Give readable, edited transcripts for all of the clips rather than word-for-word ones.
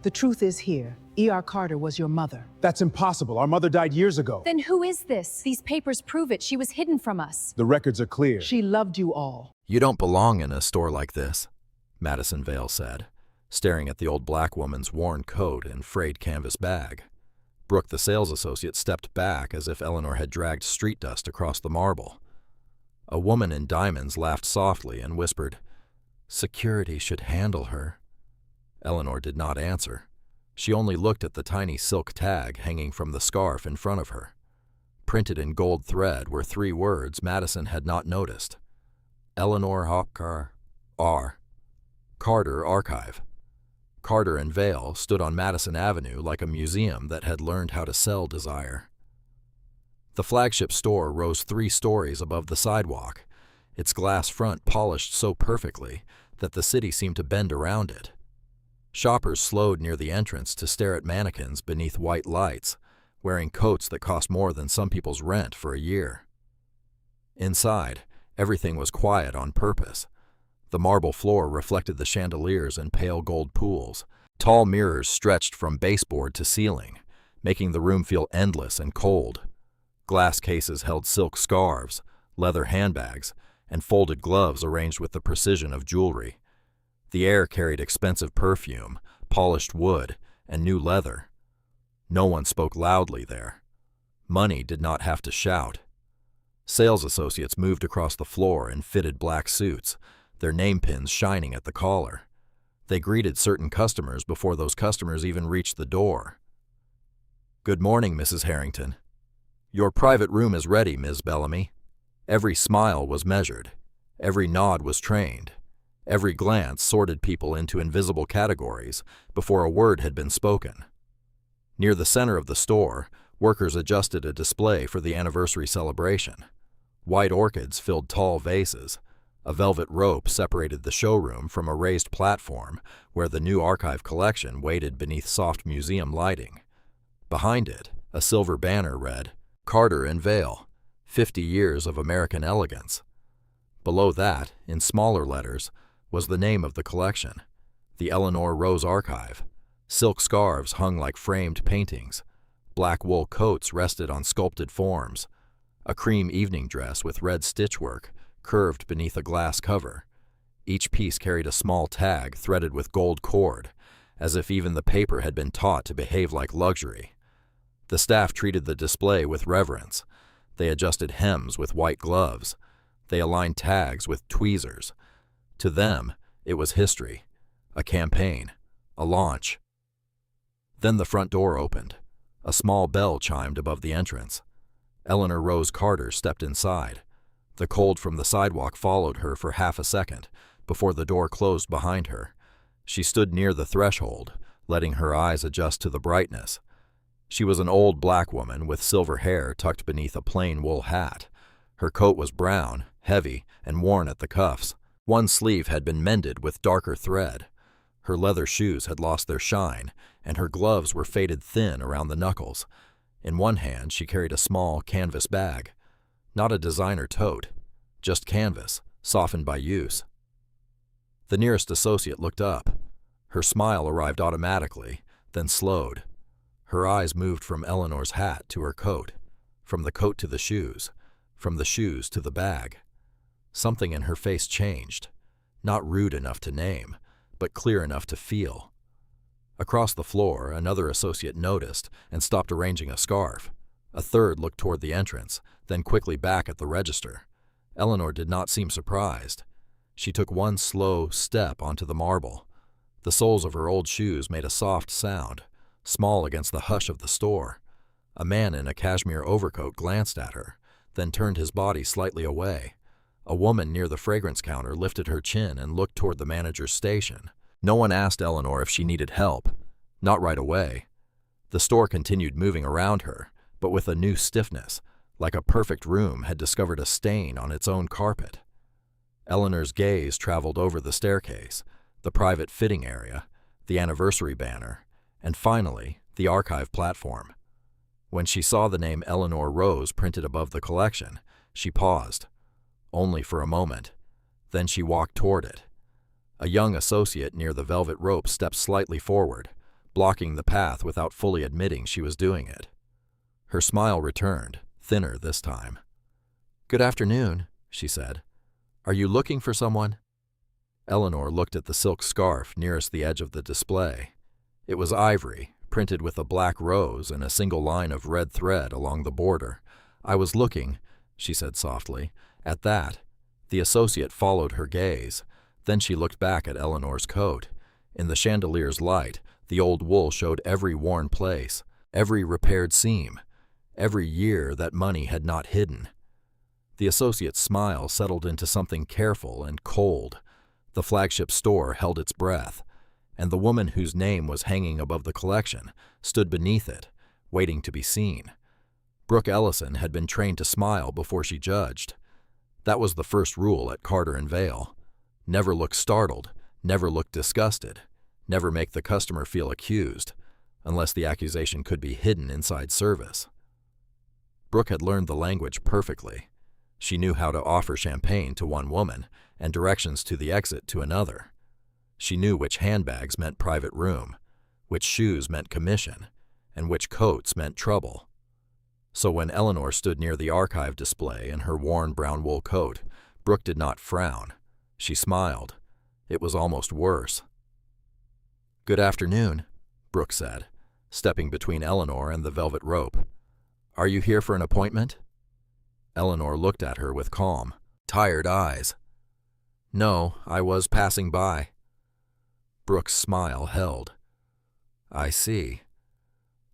The truth is here. E.R. Carter was your mother. That's impossible. Our mother died years ago. Then who is this? These papers prove it. She was hidden from us. The records are clear. She loved you all. "You don't belong in a store like this," Madison Vale said, staring at the old black woman's worn coat and frayed canvas bag. Brooke, the sales associate, stepped back as if Eleanor had dragged street dust across the marble. A woman in diamonds laughed softly and whispered, "Security should handle her." Eleanor did not answer. She only looked at the tiny silk tag hanging from the scarf in front of her. Printed in gold thread were 3 words Madison had not noticed. Eleanor Hopkar R. Carter Archive. Carter and Vale stood on Madison Avenue like a museum that had learned how to sell desire. The flagship store rose 3 stories above the sidewalk, its glass front polished so perfectly that the city seemed to bend around it. Shoppers slowed near the entrance to stare at mannequins beneath white lights, wearing coats that cost more than some people's rent for a year. Inside, everything was quiet on purpose. The marble floor reflected the chandeliers and pale gold pools. Tall mirrors stretched from baseboard to ceiling, making the room feel endless and cold. Glass cases held silk scarves, leather handbags, and folded gloves arranged with the precision of jewelry. The air carried expensive perfume, polished wood, and new leather. No one spoke loudly there. Money did not have to shout. Sales associates moved across the floor in fitted black suits, their name pins shining at the collar. They greeted certain customers before those customers even reached the door. "Good morning, Mrs. Harrington. Your private room is ready, Ms. Bellamy." Every smile was measured. Every nod was trained. Every glance sorted people into invisible categories before a word had been spoken. Near the center of the store, workers adjusted a display for the anniversary celebration. White orchids filled tall vases. A velvet rope separated the showroom from a raised platform where the new archive collection waited beneath soft museum lighting. Behind it, a silver banner read, "Carter and Vale, 50 years of American elegance." Below that, in smaller letters, was the name of the collection, the Eleanor Rose Archive. Silk scarves hung like framed paintings. Black wool coats rested on sculpted forms. A cream evening dress with red stitchwork curved beneath a glass cover. Each piece carried a small tag threaded with gold cord, as if even the paper had been taught to behave like luxury. The staff treated the display with reverence. They adjusted hems with white gloves. They aligned tags with tweezers. To them, it was history, a campaign, a launch. Then the front door opened. A small bell chimed above the entrance. Eleanor Rose Carter stepped inside. The cold from the sidewalk followed her for half a second before the door closed behind her. She stood near the threshold, letting her eyes adjust to the brightness. She was an old black woman with silver hair tucked beneath a plain wool hat. Her coat was brown, heavy, and worn at the cuffs. One sleeve had been mended with darker thread. Her leather shoes had lost their shine, and her gloves were faded thin around the knuckles. In one hand, she carried a small canvas bag. Not a designer tote, just canvas, softened by use. The nearest associate looked up. Her smile arrived automatically, then slowed. Her eyes moved from Eleanor's hat to her coat, from the coat to the shoes, from the shoes to the bag. Something in her face changed, not rude enough to name, but clear enough to feel. Across the floor, another associate noticed and stopped arranging a scarf. A third looked toward the entrance, then quickly back at the register. Eleanor did not seem surprised. She took one slow step onto the marble. The soles of her old shoes made a soft sound, small against the hush of the store. A man in a cashmere overcoat glanced at her, then turned his body slightly away. A woman near the fragrance counter lifted her chin and looked toward the manager's station. No one asked Eleanor if she needed help. Not right away. The store continued moving around her, but with a new stiffness, like a perfect room had discovered a stain on its own carpet. Eleanor's gaze traveled over the staircase, the private fitting area, the anniversary banner, and finally, the archive platform. When she saw the name Eleanor Rose printed above the collection, she paused. Only for a moment. Then she walked toward it. A young associate near the velvet rope stepped slightly forward, blocking the path without fully admitting she was doing it. Her smile returned, thinner this time. "Good afternoon," she said. "Are you looking for someone?" Eleanor looked at the silk scarf nearest the edge of the display. It was ivory, printed with a black rose and a single line of red thread along the border. "I was looking," she said softly. At that, the associate followed her gaze. Then she looked back at Eleanor's coat. In the chandelier's light, the old wool showed every worn place, every repaired seam, every year that money had not hidden. The associate's smile settled into something careful and cold. The flagship store held its breath, and the woman whose name was hanging above the collection stood beneath it, waiting to be seen. Brooke Ellison had been trained to smile before she judged. That was the first rule at Carter & Vale. Never look startled, never look disgusted, never make the customer feel accused, unless the accusation could be hidden inside service. Brooke had learned the language perfectly. She knew how to offer champagne to one woman and directions to the exit to another. She knew which handbags meant private room, which shoes meant commission, and which coats meant trouble. So when Eleanor stood near the archive display in her worn brown wool coat, Brooke did not frown. She smiled. It was almost worse. "Good afternoon," Brooke said, stepping between Eleanor and the velvet rope. "Are you here for an appointment?" Eleanor looked at her with calm, tired eyes. "No, I was passing by." Brooke's smile held. "I see."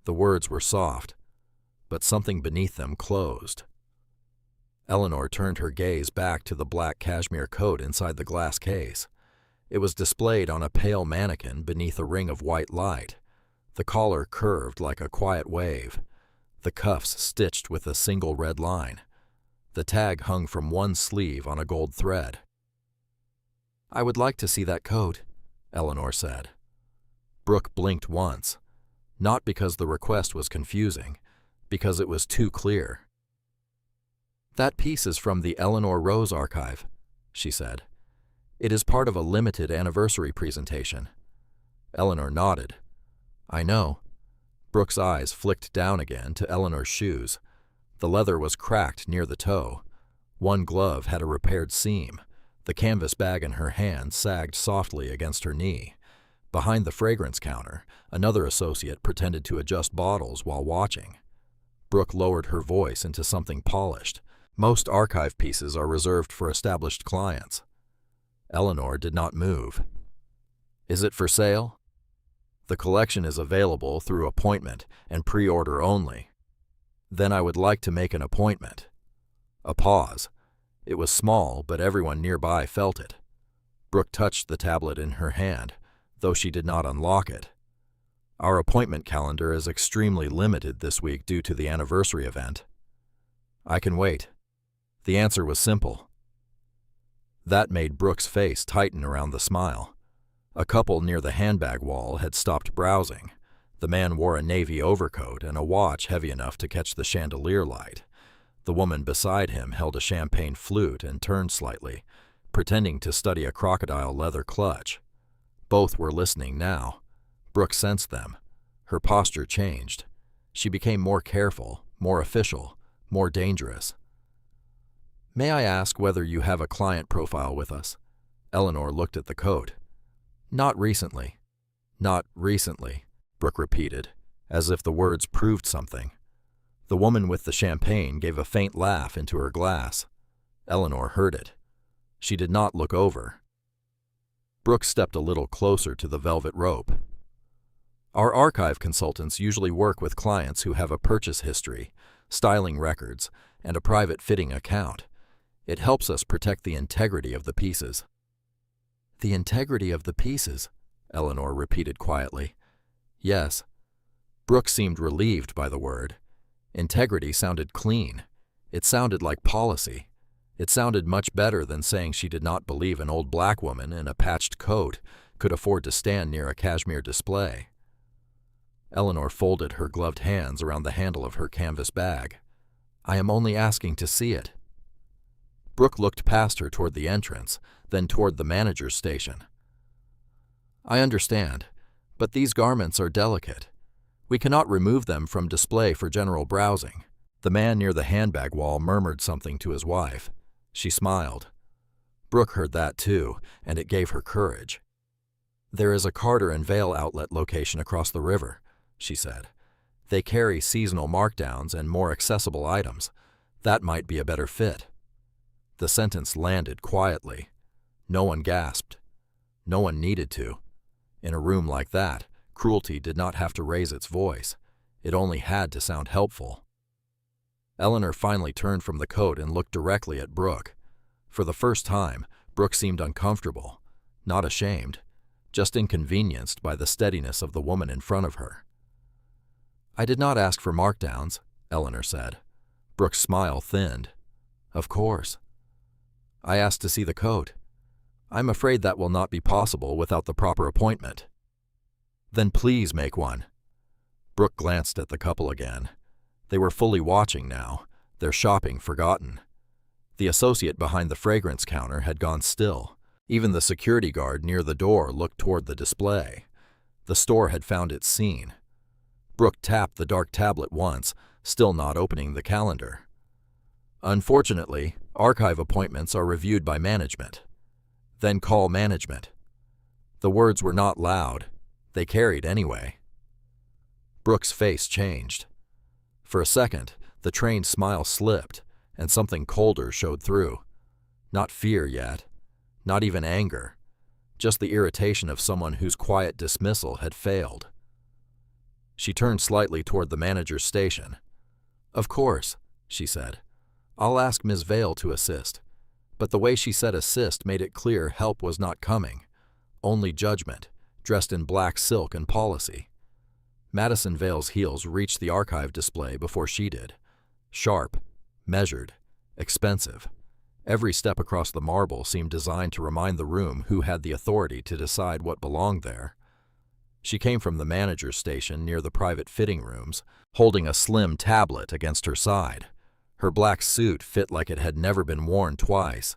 The words were soft, but something beneath them closed. Eleanor turned her gaze back to the black cashmere coat inside the glass case. It was displayed on a pale mannequin beneath a ring of white light. The collar curved like a quiet wave, the cuffs stitched with a single red line. The tag hung from one sleeve on a gold thread. "I would like to see that coat," Eleanor said. Brooke blinked once, not because the request was confusing, because it was too clear. "That piece is from the Eleanor Rose archive," she said. "It is part of a limited anniversary presentation." Eleanor nodded. "I know." Brooke's eyes flicked down again to Eleanor's shoes. The leather was cracked near the toe. One glove had a repaired seam. The canvas bag in her hand sagged softly against her knee. Behind the fragrance counter, another associate pretended to adjust bottles while watching. Brooke lowered her voice into something polished. Most archive pieces are reserved for established clients. Eleanor did not move. "Is it for sale?" "The collection is available through appointment and pre-order only." "Then I would like to make an appointment." A pause. It was small, but everyone nearby felt it. Brooke touched the tablet in her hand, though she did not unlock it. "Our appointment calendar is extremely limited this week due to the anniversary event." "I can wait." The answer was simple. That made Brooke's face tighten around the smile. A couple near the handbag wall had stopped browsing. The man wore a navy overcoat and a watch heavy enough to catch the chandelier light. The woman beside him held a champagne flute and turned slightly, pretending to study a crocodile leather clutch. Both were listening now. Brooke sensed them. Her posture changed. She became more careful, more official, more dangerous. "May I ask whether you have a client profile with us?" Eleanor looked at the coat. "Not recently." "Not recently," Brooke repeated, as if the words proved something. The woman with the champagne gave a faint laugh into her glass. Eleanor heard it. She did not look over. Brooke stepped a little closer to the velvet rope. "Our archive consultants usually work with clients who have a purchase history, styling records, and a private fitting account. It helps us protect the integrity of the pieces." "The integrity of the pieces," Eleanor repeated quietly. "Yes." Brooke seemed relieved by the word. Integrity sounded clean. It sounded like policy. It sounded much better than saying she did not believe an old black woman in a patched coat could afford to stand near a cashmere display. Eleanor folded her gloved hands around the handle of her canvas bag. "I am only asking to see it." Brooke looked past her toward the entrance, then toward the manager's station. "I understand, But these garments are delicate. We cannot remove them from display for general browsing. The man near the handbag wall murmured something to his wife. She smiled. Brooke heard that too, and it gave her courage. "There is a Carter and Vale outlet location across the river," she said. "They carry seasonal markdowns and more accessible items. That might be a better fit." The sentence landed quietly. No one gasped. No one needed to. In a room like that, cruelty did not have to raise its voice. It only had to sound helpful. Eleanor finally turned from the coat and looked directly at Brooke. For the first time, Brooke seemed uncomfortable, not ashamed, just inconvenienced by the steadiness of the woman in front of her. "I did not ask for markdowns," Eleanor said. Brooke's smile thinned. "Of course. I asked to see the coat. I'm afraid that will not be possible without the proper appointment." "Then please make one." Brooke glanced at the couple again. They were fully watching now, their shopping forgotten. The associate behind the fragrance counter had gone still. Even the security guard near the door looked toward the display. The store had found its scene. Brooke tapped the dark tablet once, still not opening the calendar. "Unfortunately, archive appointments are reviewed by management." "Then call management." The words were not loud. They carried anyway. Brooke's face changed. For a second, the trained smile slipped, and something colder showed through. Not fear yet, not even anger, just the irritation of someone whose quiet dismissal had failed. She turned slightly toward the manager's station. "Of course," she said. "I'll ask Ms. Vale to assist." But the way she said assist made it clear help was not coming. Only judgment, dressed in black silk and policy. Madison Vale's heels reached the archive display before she did. Sharp, measured, expensive. Every step across the marble seemed designed to remind the room who had the authority to decide what belonged there. She came from the manager's station near the private fitting rooms, holding a slim tablet against her side. Her black suit fit like it had never been worn twice.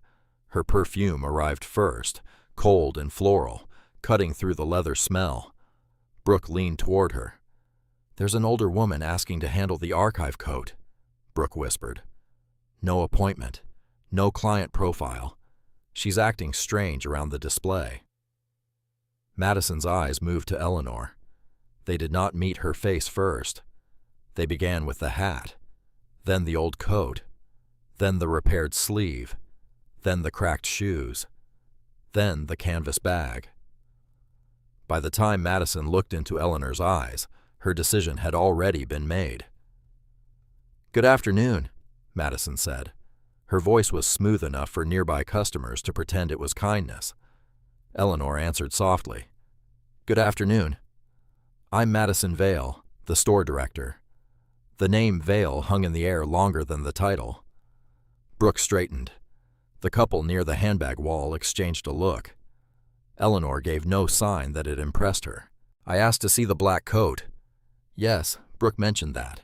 Her perfume arrived first, cold and floral, cutting through the leather smell. Brooke leaned toward her. "There's an older woman asking to handle the archive coat," Brooke whispered. "No appointment, no client profile. She's acting strange around the display." Madison's eyes moved to Eleanor. They did not meet her face first. They began with the hat, then the old coat, then the repaired sleeve, then the cracked shoes, then the canvas bag. By the time Madison looked into Eleanor's eyes, her decision had already been made. "Good afternoon," Madison said. Her voice was smooth enough for nearby customers to pretend it was kindness. Eleanor answered softly. "Good afternoon. I'm Madison Vale, the store director." The name Vale hung in the air longer than the title. Brooke straightened. The couple near the handbag wall exchanged a look. Eleanor gave no sign that it impressed her. "I asked to see the black coat." "Yes, Brooke mentioned that."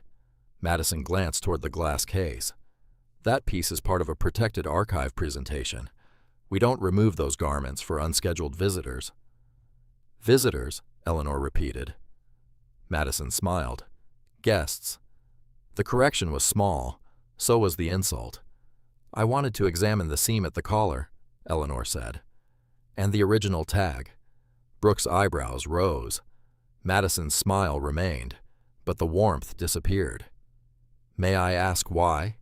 Madison glanced toward the glass case. "That piece is part of a protected archive presentation. We don't remove those garments for unscheduled visitors." "Visitors?" Eleanor repeated. Madison smiled. "Guests." The correction was small, so was the insult. "I wanted to examine the seam at the collar," Eleanor said. "And the original tag." Brooke's eyebrows rose. Madison's smile remained, but the warmth disappeared. "May I ask why?"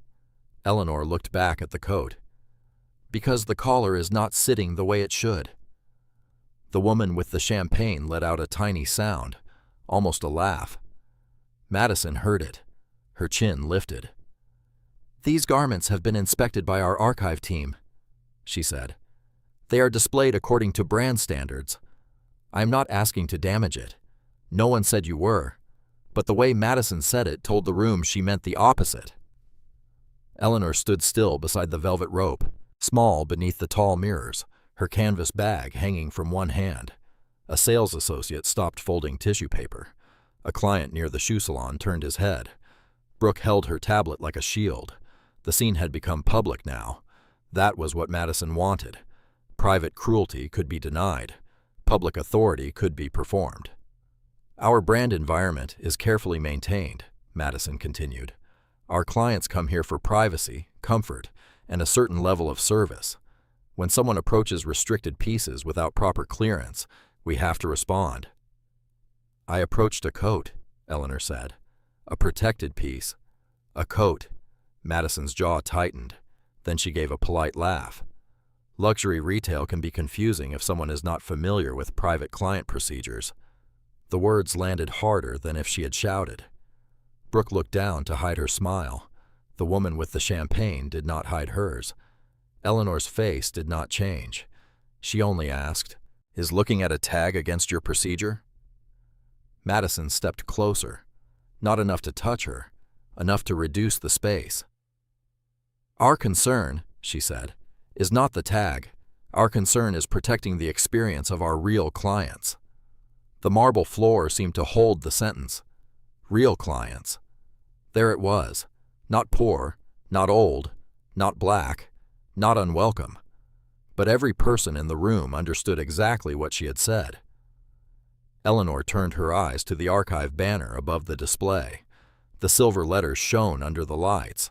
Eleanor looked back at the coat. "Because the collar is not sitting the way it should." The woman with the champagne let out a tiny sound, almost a laugh. Madison heard it. Her chin lifted. "These garments have been inspected by our archive team," she said. "They are displayed according to brand standards. I am not asking to damage it. No one said you were. But the way Madison said it told the room she meant the opposite." Eleanor stood still beside the velvet rope, small beneath the tall mirrors, her canvas bag hanging from one hand. A sales associate stopped folding tissue paper. A client near the shoe salon turned his head. Brooke held her tablet like a shield. The scene had become public now. That was what Madison wanted. Private cruelty could be denied. Public authority could be performed. Our brand environment is carefully maintained, Madison continued. Our clients come here for privacy, comfort, and a certain level of service. When someone approaches restricted pieces without proper clearance, we have to respond. I approached a coat, Eleanor said. A protected piece. A coat. Madison's jaw tightened. Then she gave a polite laugh. Luxury retail can be confusing if someone is not familiar with private client procedures. The words landed harder than if she had shouted. Brooke looked down to hide her smile. The woman with the champagne did not hide hers. Eleanor's face did not change. She only asked, "Is looking at a tag against your procedure?" Madison stepped closer. Not enough to touch her, enough to reduce the space. "Our concern," she said, "is not the tag. Our concern is protecting the experience of our real clients." The marble floor seemed to hold the sentence. Real clients. There it was. Not poor, not old, not black, not unwelcome. But every person in the room understood exactly what she had said. Eleanor turned her eyes to the archive banner above the display. The silver letters shone under the lights.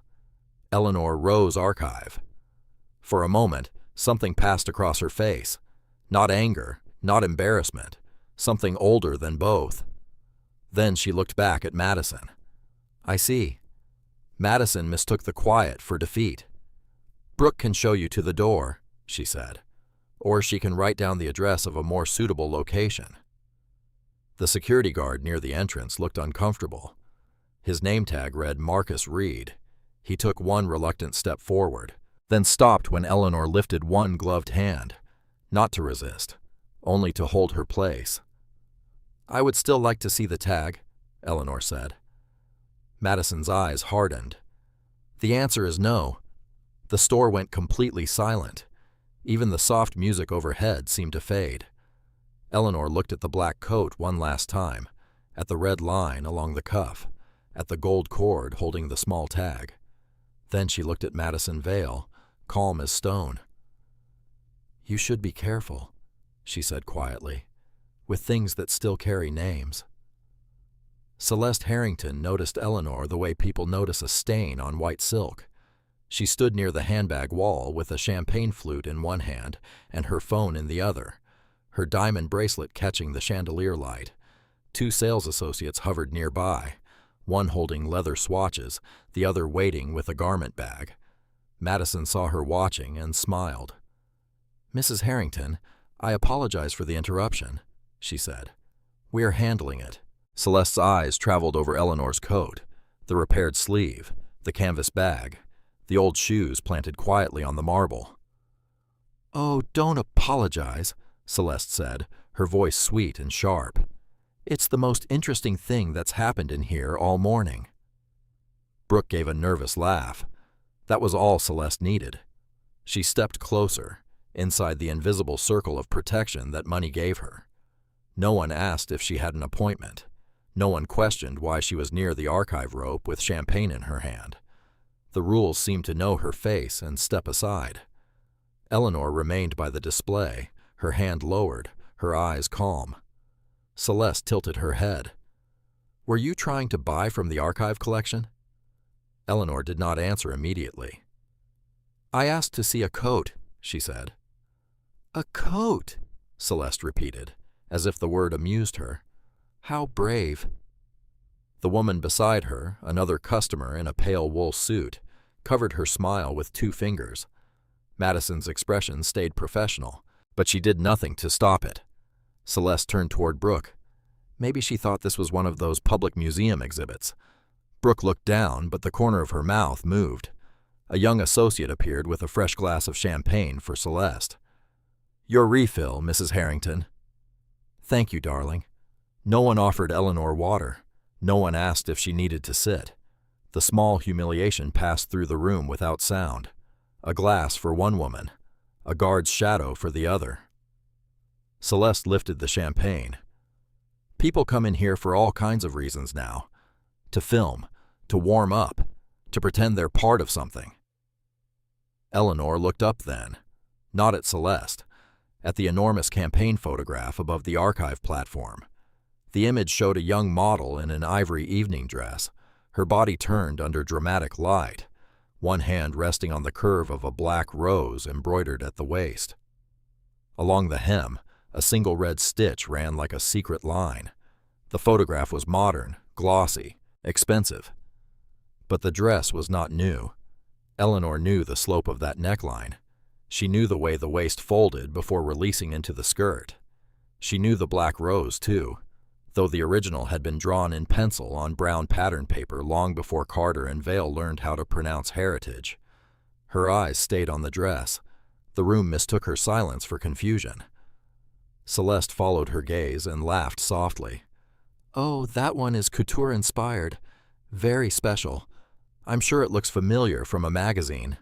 Eleanor Rose Archive. For a moment, something passed across her face. Not anger, not embarrassment. Something older than both. Then she looked back at Madison. "I see." Madison mistook the quiet for defeat. "Brooke can show you to the door," she said, "or she can write down the address of a more suitable location." The security guard near the entrance looked uncomfortable. His name tag read Marcus Reed. He took one reluctant step forward, then stopped when Eleanor lifted one gloved hand, not to resist, only to hold her place. "I would still like to see the tag," Eleanor said. Madison's eyes hardened. "The answer is no." The store went completely silent. Even the soft music overhead seemed to fade. Eleanor looked at the black coat one last time, at the red line along the cuff, at the gold cord holding the small tag. Then she looked at Madison Vale, calm as stone. "You should be careful," she said quietly, "with things that still carry names." Celeste Harrington noticed Eleanor the way people notice a stain on white silk. She stood near the handbag wall with a champagne flute in one hand and her phone in the other, her diamond bracelet catching the chandelier light. Two sales associates hovered nearby, one holding leather swatches, the other waiting with a garment bag. Madison saw her watching and smiled. "Mrs. Harrington, I apologize for the interruption," she said. "We are handling it." Celeste's eyes traveled over Eleanor's coat, the repaired sleeve, the canvas bag, the old shoes planted quietly on the marble. "Oh, don't apologize," Celeste said, her voice sweet and sharp. "It's the most interesting thing that's happened in here all morning." Brooke gave a nervous laugh. That was all Celeste needed. She stepped closer, inside the invisible circle of protection that money gave her. No one asked if she had an appointment. No one questioned why she was near the archive rope with champagne in her hand. The rules seemed to know her face and step aside. Eleanor remained by the display, her hand lowered, her eyes calm. Celeste tilted her head. "Were you trying to buy from the archive collection?" Eleanor did not answer immediately. "I asked to see a coat," she said. "A coat," Celeste repeated, as if the word amused her. "How brave." The woman beside her, another customer in a pale wool suit, covered her smile with two fingers. Madison's expression stayed professional, but she did nothing to stop it. Celeste turned toward Brooke. Maybe she thought this was one of those public museum exhibits. Brooke looked down, but the corner of her mouth moved. A young associate appeared with a fresh glass of champagne for Celeste. "Your refill, Mrs. Harrington." "Thank you, darling." No one offered Eleanor water. No one asked if she needed to sit. The small humiliation passed through the room without sound. A glass for one woman, a guard's shadow for the other. Celeste lifted the champagne. "People come in here for all kinds of reasons now. To film, to warm up, to pretend they're part of something." Eleanor looked up then, not at Celeste, at the enormous campaign photograph above the archive platform. The image showed a young model in an ivory evening dress, her body turned under dramatic light, one hand resting on the curve of a black rose embroidered at the waist. Along the hem, a single red stitch ran like a secret line. The photograph was modern, glossy, expensive. But the dress was not new. Eleanor knew the slope of that neckline. She knew the way the waist folded before releasing into the skirt. She knew the black rose, too, though the original had been drawn in pencil on brown pattern paper long before Carter and Vale learned how to pronounce heritage. Her eyes stayed on the dress. The room mistook her silence for confusion. Celeste followed her gaze and laughed softly. "Oh, that one is couture-inspired. Very special. I'm sure it looks familiar from a magazine."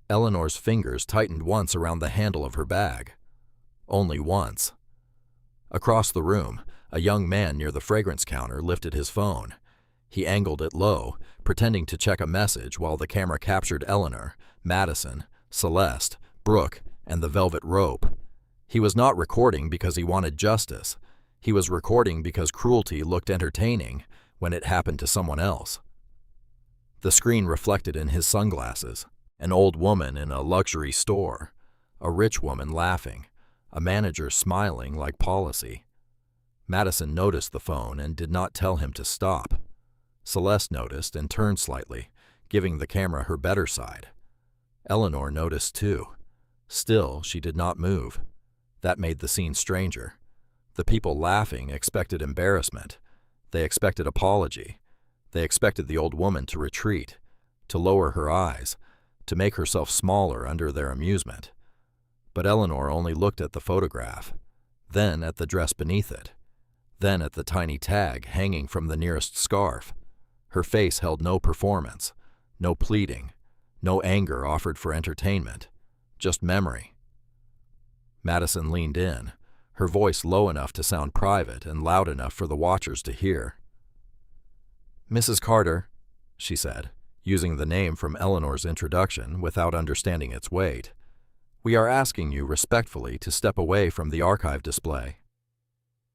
Eleanor's fingers tightened once around the handle of her bag. Only once. Across the room, a young man near the fragrance counter lifted his phone. He angled it low, pretending to check a message while the camera captured Eleanor, Madison, Celeste, Brooke, and the velvet rope. He was not recording because he wanted justice. He was recording because cruelty looked entertaining when it happened to someone else. The screen reflected in his sunglasses, an old woman in a luxury store, a rich woman laughing, a manager smiling like policy. Madison noticed the phone and did not tell him to stop. Celeste noticed and turned slightly, giving the camera her better side. Eleanor noticed too. Still, she did not move. That made the scene stranger. The people laughing expected embarrassment. They expected apology. They expected the old woman to retreat, to lower her eyes, to make herself smaller under their amusement. But Eleanor only looked at the photograph, then at the dress beneath it, then at the tiny tag hanging from the nearest scarf. Her face held no performance, no pleading, no anger offered for entertainment, just memory. Madison leaned in, her voice low enough to sound private and loud enough for the watchers to hear. "Mrs. Carter," she said, using the name from Eleanor's introduction without understanding its weight, "we are asking you respectfully to step away from the archive display."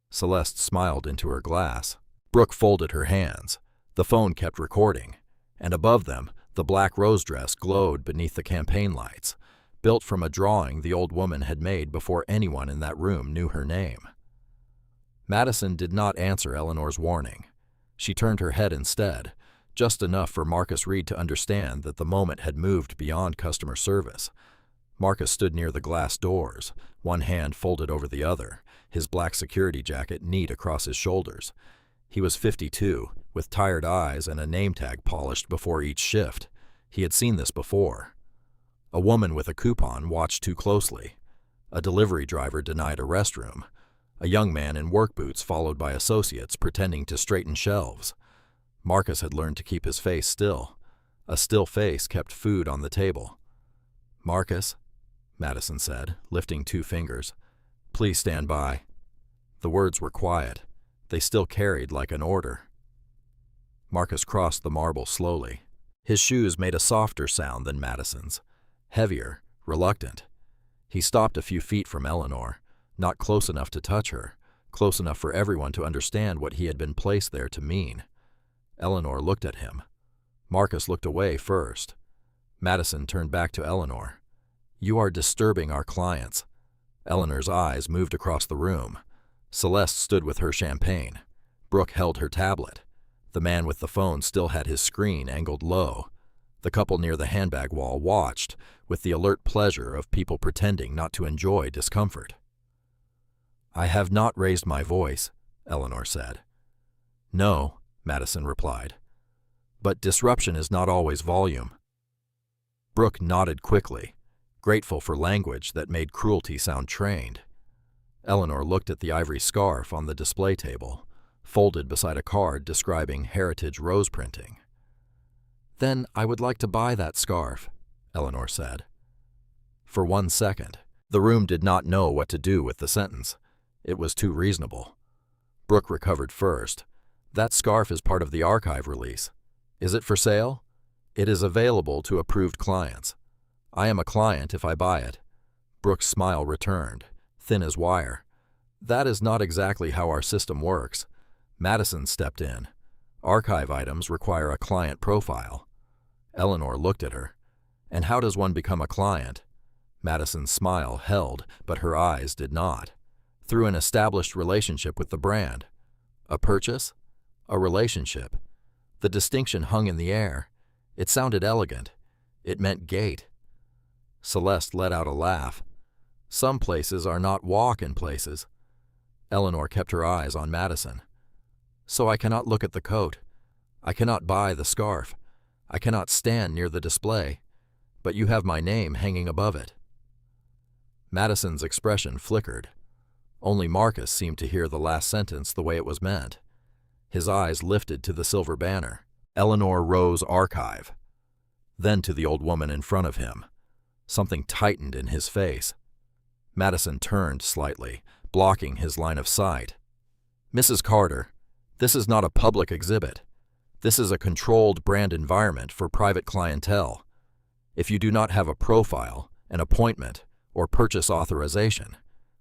Celeste smiled into her glass. Brooke folded her hands. The phone kept recording, and above them, the black rose dress glowed beneath the campaign lights, built from a drawing the old woman had made before anyone in that room knew her name. Madison did not answer Eleanor's warning. She turned her head instead, just enough for Marcus Reed to understand that the moment had moved beyond customer service. Marcus stood near the glass doors, one hand folded over the other, his black security jacket neat across his shoulders. He was 52, with tired eyes and a name tag polished before each shift. He had seen this before. A woman with a coupon watched too closely. A delivery driver denied a restroom. A young man in work boots followed by associates pretending to straighten shelves. Marcus had learned to keep his face still. A still face kept food on the table. "Marcus," Madison said, lifting 2 fingers, "please stand by." The words were quiet. They still carried like an order. Marcus crossed the marble slowly. His shoes made a softer sound than Madison's, heavier, reluctant. He stopped a few feet from Eleanor, not close enough to touch her, close enough for everyone to understand what he had been placed there to mean. Eleanor looked at him. Marcus looked away first. Madison turned back to Eleanor. "You are disturbing our clients." Eleanor's eyes moved across the room. Celeste stood with her champagne. Brooke held her tablet. The man with the phone still had his screen angled low. The couple near the handbag wall watched, with the alert pleasure of people pretending not to enjoy discomfort. "I have not raised my voice," Eleanor said. "No," Madison replied. "But disruption is not always volume." Brooke nodded quickly, grateful for language that made cruelty sound trained. Eleanor looked at the ivory scarf on the display table, folded beside a card describing heritage rose printing. "Then I would like to buy that scarf," Eleanor said. For 1 second, the room did not know what to do with the sentence. It was too reasonable. Brooke recovered first. "That scarf is part of the archive release. Is it for sale?" "It is available to approved clients. I am a client if I buy it." Brooke's smile returned, thin as wire. That is not exactly how our system works. Madison stepped in. Archive items require a client profile. Eleanor looked at her. And how does one become a client? Madison's smile held, but her eyes did not. Through an established relationship with the brand. A purchase? A relationship. The distinction hung in the air. It sounded elegant. It meant gate. Celeste let out a laugh. Some places are not walk-in places. Eleanor kept her eyes on Madison. So I cannot look at the coat. I cannot buy the scarf. I cannot stand near the display. But you have my name hanging above it. Madison's expression flickered. Only Marcus seemed to hear the last sentence the way it was meant. His eyes lifted to the silver banner. Eleanor Rose Archive. Then to the old woman in front of him. Something tightened in his face. Madison turned slightly, blocking his line of sight. Mrs. Carter, this is not a public exhibit. This is a controlled brand environment for private clientele. If you do not have a profile, an appointment, or purchase authorization,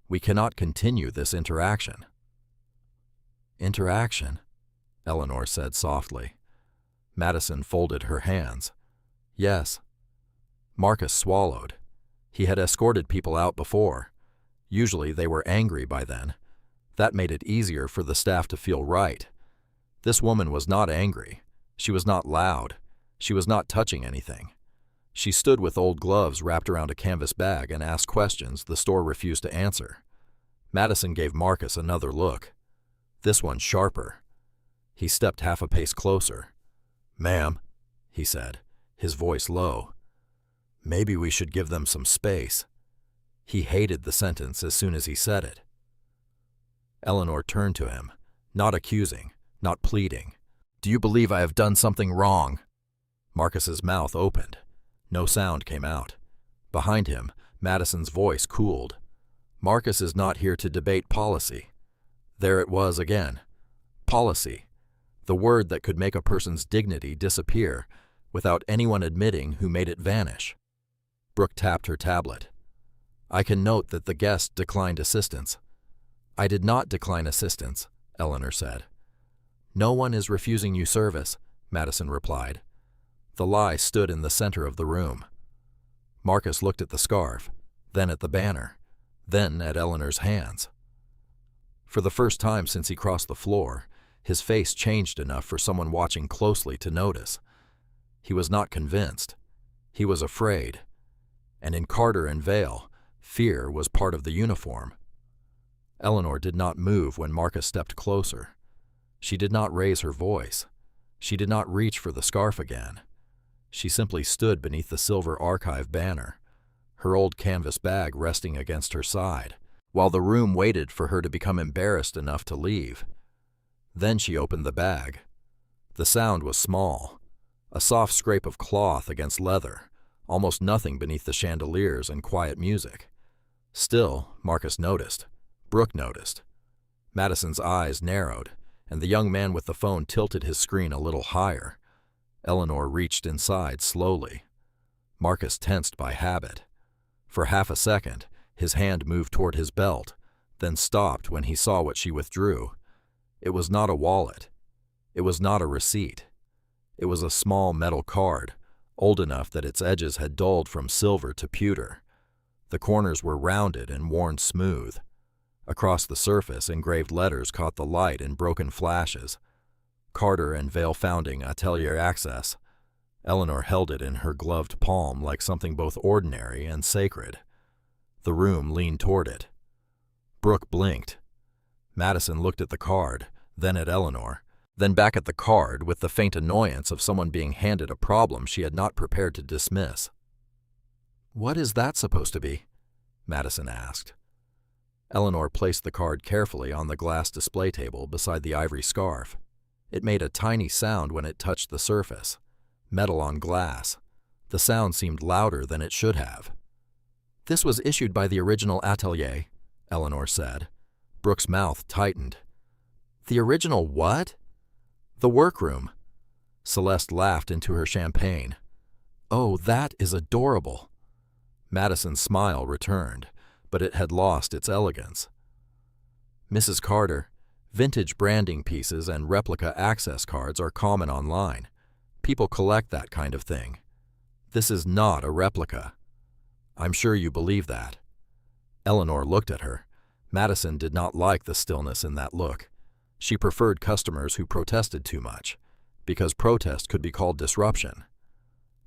we cannot continue this interaction. Interaction, Eleanor said softly. Madison folded her hands. Yes. Marcus swallowed. He had escorted people out before. Usually they were angry by then. That made it easier for the staff to feel right. This woman was not angry. She was not loud. She was not touching anything. She stood with old gloves wrapped around a canvas bag and asked questions the store refused to answer. Madison gave Marcus another look. This one sharper. He stepped half a pace closer. Ma'am, he said, his voice low. Maybe we should give them some space. He hated the sentence as soon as he said it. Eleanor turned to him, not accusing, not pleading. Do you believe I have done something wrong? Marcus's mouth opened. No sound came out. Behind him, Madison's voice cooled. Marcus is not here to debate policy. There it was again. Policy. The word that could make a person's dignity disappear without anyone admitting who made it vanish. Brooke tapped her tablet. I can note that the guest declined assistance. I did not decline assistance, Eleanor said. No one is refusing you service, Madison replied. The lie stood in the center of the room. Marcus looked at the scarf, then at the banner, then at Eleanor's hands. For the first time since he crossed the floor, his face changed enough for someone watching closely to notice. He was not convinced. He was afraid. And in Carter and Vale, fear was part of the uniform. Eleanor did not move when Marcus stepped closer. She did not raise her voice. She did not reach for the scarf again. She simply stood beneath the silver archive banner, her old canvas bag resting against her side, while the room waited for her to become embarrassed enough to leave. Then she opened the bag. The sound was small, a soft scrape of cloth against leather, almost nothing beneath the chandeliers and quiet music. Still, Marcus noticed. Brooke noticed. Madison's eyes narrowed, and the young man with the phone tilted his screen a little higher. Eleanor reached inside slowly. Marcus tensed by habit. For half a second, his hand moved toward his belt, then stopped when he saw what she withdrew. It was not a wallet. It was not a receipt. It was a small metal card, old enough that its edges had dulled from silver to pewter. The corners were rounded and worn smooth. Across the surface, engraved letters caught the light in broken flashes. Carter and Vale Founding Atelier Access. Eleanor held it in her gloved palm like something both ordinary and sacred. The room leaned toward it. Brooke blinked. Madison looked at the card, then at Eleanor, then back at the card with the faint annoyance of someone being handed a problem she had not prepared to dismiss. What is that supposed to be? Madison asked. Eleanor placed the card carefully on the glass display table beside the ivory scarf. It made a tiny sound when it touched the surface. Metal on glass. The sound seemed louder than it should have. This was issued by the original atelier, Eleanor said. Brooke's mouth tightened. The original what? The workroom. Celeste laughed into her champagne. Oh, that is adorable. Madison's smile returned, but it had lost its elegance. Mrs. Carter, vintage branding pieces and replica access cards are common online. People collect that kind of thing. This is not a replica. I'm sure you believe that." Eleanor looked at her. Madison did not like the stillness in that look. She preferred customers who protested too much, because protest could be called disruption.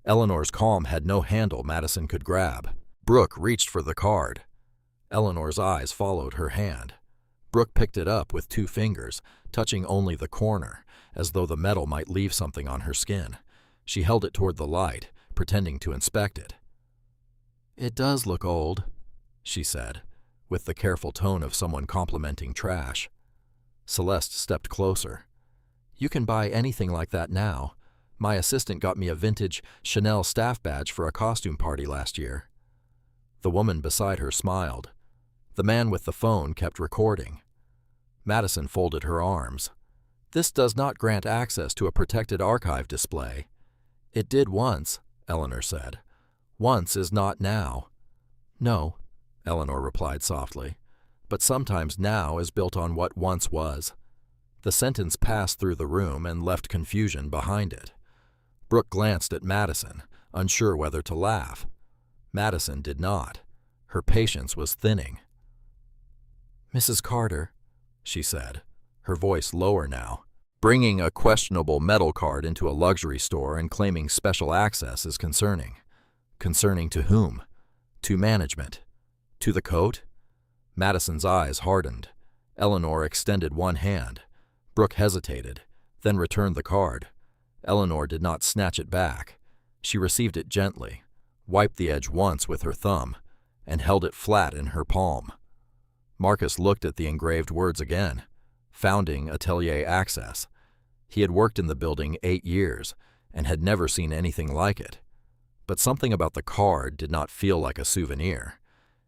Eleanor's calm had no handle Madison could grab. Brooke reached for the card. Eleanor's eyes followed her hand. Brooke picked it up with 2 fingers, touching only the corner, as though the metal might leave something on her skin. She held it toward the light, pretending to inspect it. "It does look old," she said, with the careful tone of someone complimenting trash. Celeste stepped closer. "You can buy anything like that now. My assistant got me a vintage Chanel staff badge for a costume party last year." The woman beside her smiled. The man with the phone kept recording. Madison folded her arms. "This does not grant access to a protected archive display." "It did once," Eleanor said. "Once is not now." "No," Eleanor replied softly, "but sometimes now is built on what once was." The sentence passed through the room and left confusion behind it. Brooke glanced at Madison, unsure whether to laugh. Madison did not. Her patience was thinning. "Mrs. Carter," she said, her voice lower now. "Bringing a questionable metal card into a luxury store and claiming special access is concerning. Concerning to whom? To management? To the coat?" Madison's eyes hardened. Eleanor extended one hand. Brooke hesitated, then returned the card. Eleanor did not snatch it back. She received it gently, wiped the edge once with her thumb, and held it flat in her palm. Marcus looked at the engraved words again. Founding Atelier Access. He had worked in the building 8 years and had never seen anything like it. But something about the card did not feel like a souvenir.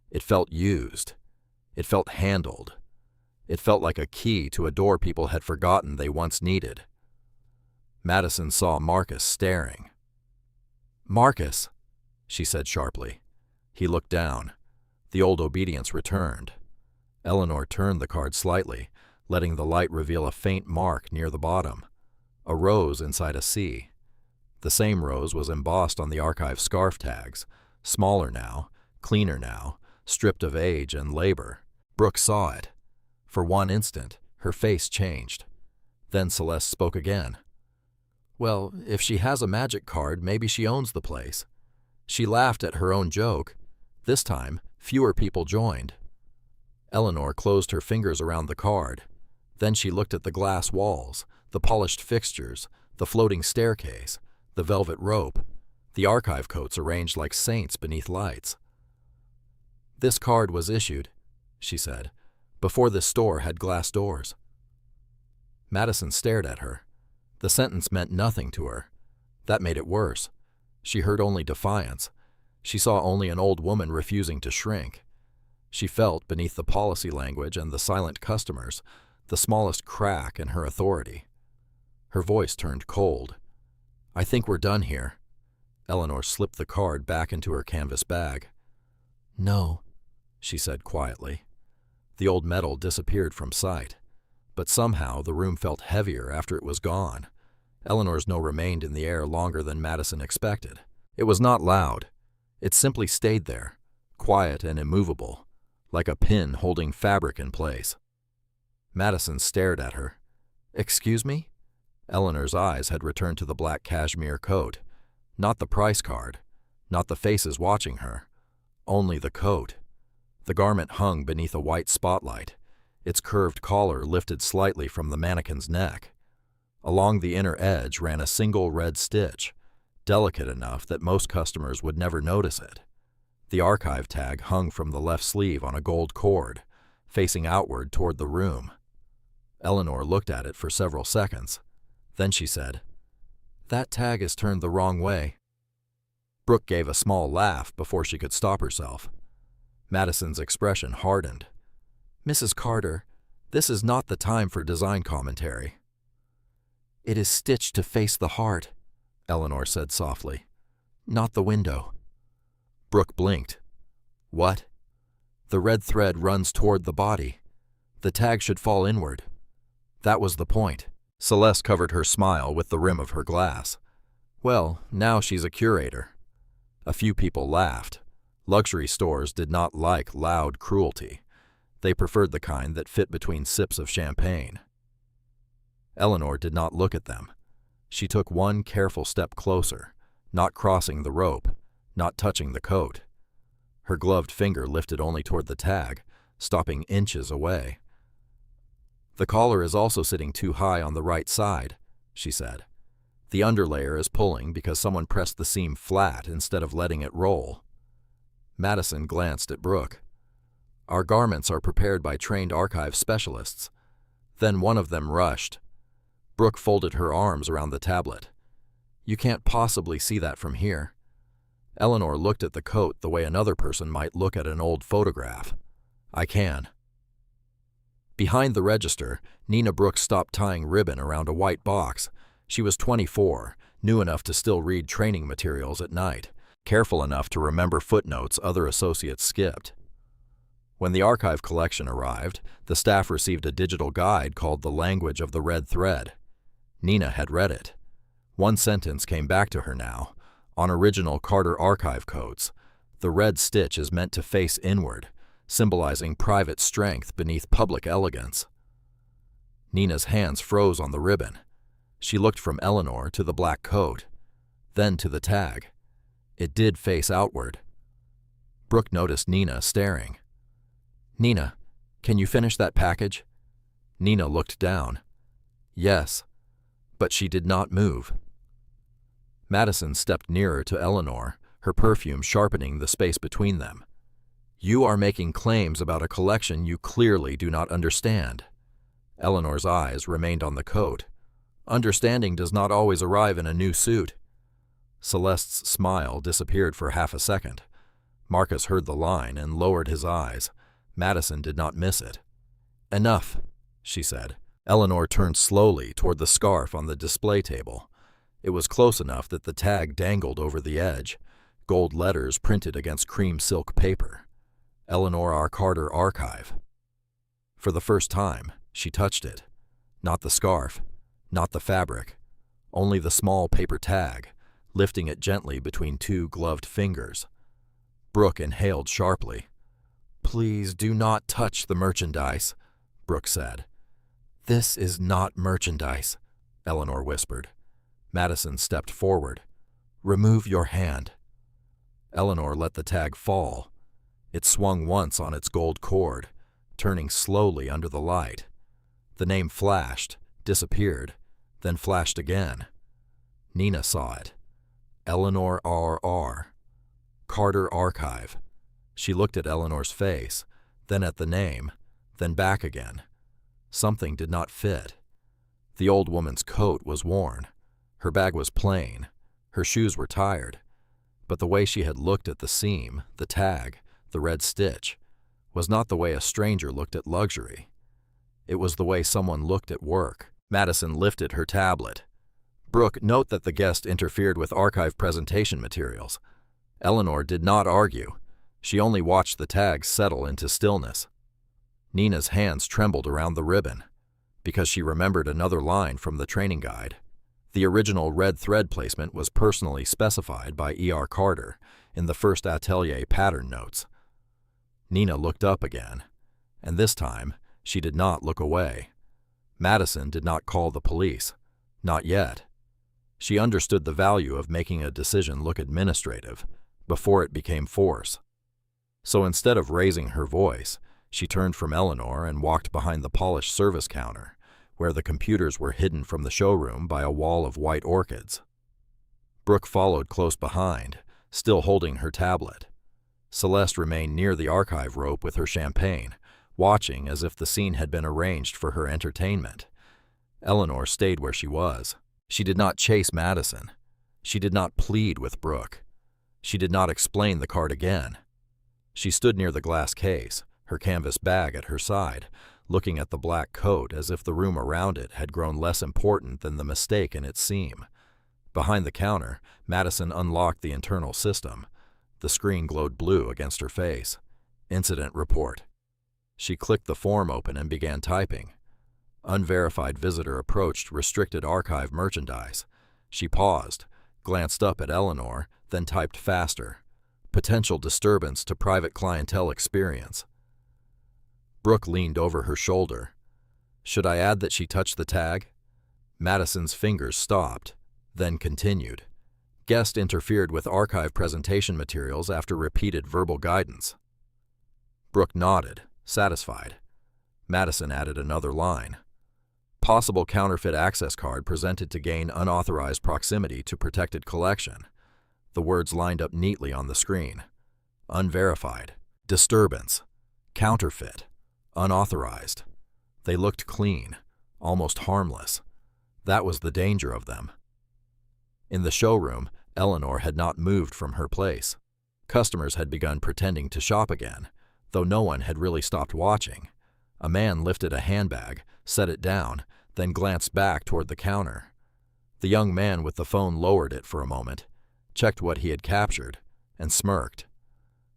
It felt used. It felt handled. It felt like a key to a door people had forgotten they once needed. Madison saw Marcus staring. "Marcus," she said sharply. He looked down. The old obedience returned. Eleanor turned the card slightly, letting the light reveal a faint mark near the bottom. A rose inside a C. The same rose was embossed on the archive scarf tags, smaller now, cleaner now, stripped of age and labor. Brooke saw it. For one instant, her face changed. Then Celeste spoke again. "Well, if she has a magic card, maybe she owns the place." She laughed at her own joke. This time, fewer people joined. Eleanor closed her fingers around the card. Then she looked at the glass walls, the polished fixtures, the floating staircase, the velvet rope, the archive coats arranged like saints beneath lights. "This card was issued," she said, "before this store had glass doors." Madison stared at her. The sentence meant nothing to her. That made it worse. She heard only defiance. She saw only an old woman refusing to shrink. She felt, beneath the policy language and the silent customers, the smallest crack in her authority. Her voice turned cold. "I think we're done here." Eleanor slipped the card back into her canvas bag. "No," she said quietly. The old metal disappeared from sight. But somehow the room felt heavier after it was gone. Eleanor's no remained in the air longer than Madison expected. It was not loud. It simply stayed there, quiet and immovable, like a pin holding fabric in place. Madison stared at her. "Excuse me?" Eleanor's eyes had returned to the black cashmere coat. Not the price card, not the faces watching her, only the coat. The garment hung beneath a white spotlight, its curved collar lifted slightly from the mannequin's neck. Along the inner edge ran a single red stitch, delicate enough that most customers would never notice it. The archive tag hung from the left sleeve on a gold cord, facing outward toward the room. Eleanor looked at it for several seconds. Then she said, "That tag is turned the wrong way." Brooke gave a small laugh before she could stop herself. Madison's expression hardened. "Mrs. Carter, this is not the time for design commentary." "It is stitched to face the heart," Eleanor said softly, "not the window." Brooke blinked. "What?" "The red thread runs toward the body. The tag should fall inward. That was the point. Celeste covered her smile with the rim of her glass. Well, now she's a curator. A few people laughed. Luxury stores did not like loud cruelty. They preferred the kind that fit between sips of champagne. Eleanor did not look at them. She took one careful step closer, not crossing the rope, not touching the coat. Her gloved finger lifted only toward the tag, stopping inches away. The collar is also sitting too high on the right side, she said. The underlayer is pulling because someone pressed the seam flat instead of letting it roll. Madison glanced at Brooke. Our garments are prepared by trained archive specialists. Then one of them rushed. Brooke folded her arms around the tablet. You can't possibly see that from here. Eleanor looked at the coat the way another person might look at an old photograph. I can. Behind the register, Nina Brooks stopped tying ribbon around a white box. She was 24, new enough to still read training materials at night, careful enough to remember footnotes other associates skipped. When the archive collection arrived, the staff received a digital guide called The Language of the Red Thread. Nina had read it. One sentence came back to her now. On original Carter archive codes, the red stitch is meant to face inward, symbolizing private strength beneath public elegance. Nina's hands froze on the ribbon. She looked from Eleanor to the black coat, then to the tag. It did face outward. Brooke noticed Nina staring. Nina, can you finish that package? Nina looked down. Yes, but she did not move. Madison stepped nearer to Eleanor, her perfume sharpening the space between them. You are making claims about a collection you clearly do not understand. Eleanor's eyes remained on the coat. Understanding does not always arrive in a new suit. Celeste's smile disappeared for half a second. Marcus heard the line and lowered his eyes. Madison did not miss it. Enough, she said. Eleanor turned slowly toward the scarf on the display table. It was close enough that the tag dangled over the edge, gold letters printed against cream silk paper. Eleanor R. Carter Archive. For the first time, she touched it. Not the scarf, not the fabric, only the small paper tag, lifting it gently between two gloved fingers. Brooke inhaled sharply. Please do not touch the merchandise, Brooke said. This is not merchandise, Eleanor whispered. Madison stepped forward. Remove your hand. Eleanor let the tag fall. It swung once on its gold cord, turning slowly under the light. The name flashed, disappeared, then flashed again. Nina saw it. Eleanor R.R. Carter Archive. She looked at Eleanor's face, then at the name, then back again. Something did not fit. The old woman's coat was worn. Her bag was plain. Her shoes were tired. But the way she had looked at the seam, the tag, the red stitch, was not the way a stranger looked at luxury. It was the way someone looked at work. Madison lifted her tablet. Brooke, note that the guest interfered with archive presentation materials. Eleanor did not argue. She only watched the tag settle into stillness. Nina's hands trembled around the ribbon, because she remembered another line from the training guide. The original red thread placement was personally specified by E.R. Carter in the first atelier pattern notes. Nina looked up again, and this time she did not look away. Madison did not call the police, not yet. She understood the value of making a decision look administrative before it became force. So instead of raising her voice, she turned from Eleanor and walked behind the polished service counter, where the computers were hidden from the showroom by a wall of white orchids. Brooke followed close behind, still holding her tablet. Celeste remained near the archive rope with her champagne, watching as if the scene had been arranged for her entertainment. Eleanor stayed where she was. She did not chase Madison. She did not plead with Brooke. She did not explain the card again. She stood near the glass case, her canvas bag at her side, looking at the black coat as if the room around it had grown less important than the mistake in its seam. Behind the counter, Madison unlocked the internal system. The screen glowed blue against her face. Incident report. She clicked the form open and began typing. Unverified visitor approached restricted archive merchandise. She paused, glanced up at Eleanor, then typed faster. Potential disturbance to private clientele experience. Brooke leaned over her shoulder. Should I add that she touched the tag? Madison's fingers stopped, then continued. Guest interfered with archive presentation materials after repeated verbal guidance. Brooke nodded, satisfied. Madison added another line. Possible counterfeit access card presented to gain unauthorized proximity to protected collection. The words lined up neatly on the screen. Unverified, disturbance, counterfeit, unauthorized. They looked clean, almost harmless. That was the danger of them. In the showroom, Eleanor had not moved from her place. Customers had begun pretending to shop again, though no one had really stopped watching. A man lifted a handbag, set it down, then glanced back toward the counter. The young man with the phone lowered it for a moment, checked what he had captured, and smirked.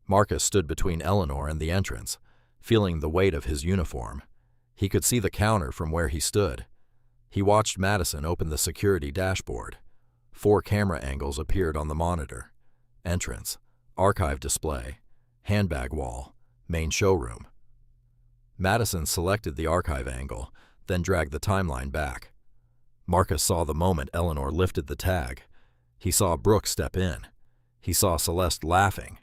Marcus stood between Eleanor and the entrance, feeling the weight of his uniform. He could see the counter from where he stood. He watched Madison open the security dashboard. 4 camera angles appeared on the monitor. Entrance, archive display, handbag wall, main showroom. Madison selected the archive angle, then dragged the timeline back. Marcus saw the moment Eleanor lifted the tag. He saw Brooke step in. He saw Celeste laughing.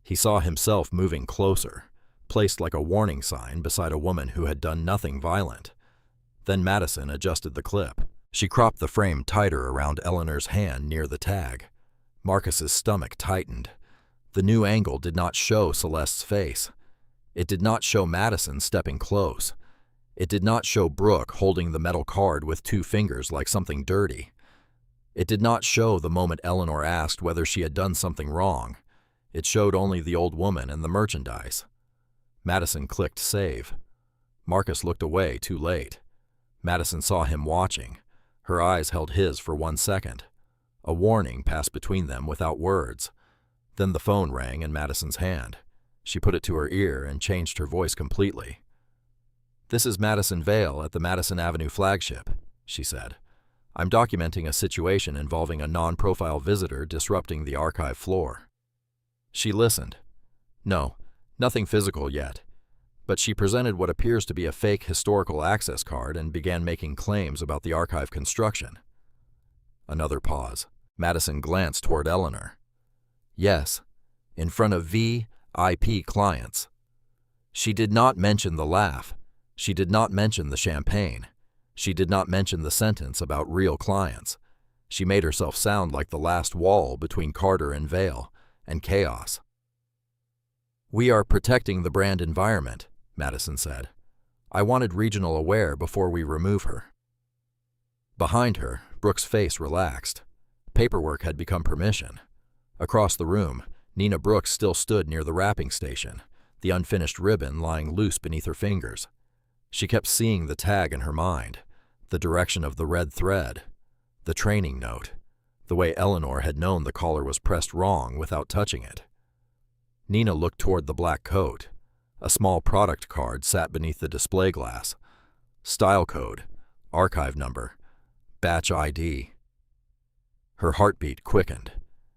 He saw himself moving closer, placed like a warning sign beside a woman who had done nothing violent. Then Madison adjusted the clip. She cropped the frame tighter around Eleanor's hand near the tag. Marcus's stomach tightened. The new angle did not show Celeste's face. It did not show Madison stepping close. It did not show Brooke holding the metal card with 2 fingers like something dirty. It did not show the moment Eleanor asked whether she had done something wrong. It showed only the old woman and the merchandise. Madison clicked save. Marcus looked away too late. Madison saw him watching. Her eyes held his for 1 second. A warning passed between them without words. Then the phone rang in Madison's hand. She put it to her ear and changed her voice completely. "This is Madison Vale at the Madison Avenue flagship," she said. "I'm documenting a situation involving a non-profile visitor disrupting the archive floor." She listened. No, nothing physical yet. But she presented what appears to be a fake historical access card and began making claims about the archive construction. Another pause. Madison glanced toward Eleanor. "Yes, in front of VIP clients." She did not mention the laugh. She did not mention the champagne. She did not mention the sentence about real clients. She made herself sound like the last wall between Carter and Vale, and chaos. "We are protecting the brand environment," Madison said. "I wanted regional aware before we remove her." Behind her, Brooke's face relaxed. Paperwork had become permission. Across the room, Nina Brooks still stood near the wrapping station, the unfinished ribbon lying loose beneath her fingers. She kept seeing the tag in her mind, the direction of the red thread, the training note, the way Eleanor had known the collar was pressed wrong without touching it. Nina looked toward the black coat. A small product card sat beneath the display glass. Style code, archive number, batch ID. Her heartbeat quickened.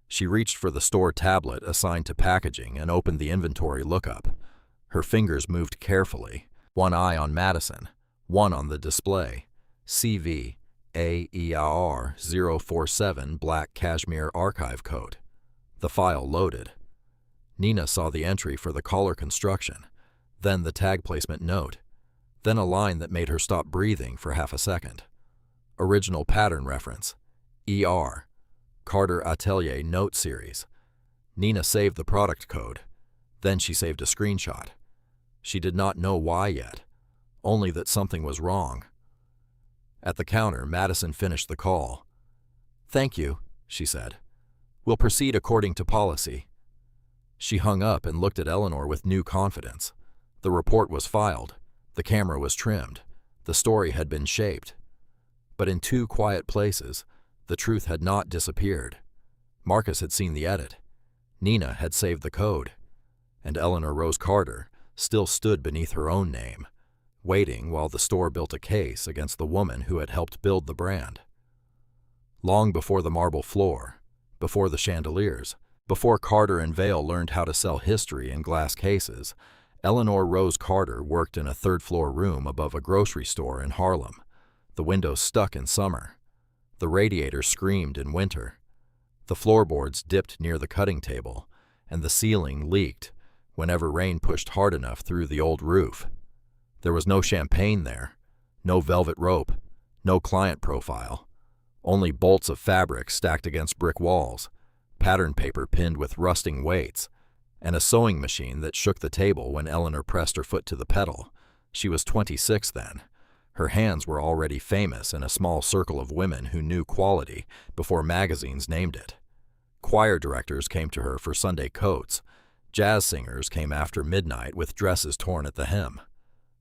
She reached for the store tablet assigned to packaging and opened the inventory lookup. Her fingers moved carefully, one eye on Madison, one on the display. CV-AER 047 black cashmere archive coat. The file loaded. Nina saw the entry for the collar construction, then the tag placement note, then a line that made her stop breathing for half a second. Original pattern reference, ER, Carter Atelier Note Series. Nina saved the product code. Then she saved a screenshot. She did not know why yet, only that something was wrong. At the counter, Madison finished the call. "Thank you," she said. "We'll proceed according to policy." She hung up and looked at Eleanor with new confidence. The report was filed. The camera was trimmed. The story had been shaped. But in 2 quiet places, the truth had not disappeared. Marcus had seen the edit. Nina had saved the code. And Eleanor Rose Carter, still stood beneath her own name, waiting while the store built a case against the woman who had helped build the brand. Long before the marble floor, before the chandeliers, before Carter and Vale learned how to sell history in glass cases, Eleanor Rose Carter worked in a third-floor room above a grocery store in Harlem. The windows stuck in summer. The radiator screamed in winter. The floorboards dipped near the cutting table, and the ceiling leaked whenever rain pushed hard enough through the old roof. There was no champagne there, no velvet rope, no client profile, only bolts of fabric stacked against brick walls, pattern paper pinned with rusting weights, and a sewing machine that shook the table when Eleanor pressed her foot to the pedal. She was 26 then. Her hands were already famous in a small circle of women who knew quality before magazines named it. Choir directors came to her for Sunday coats. Jazz singers came after midnight with dresses torn at the hem.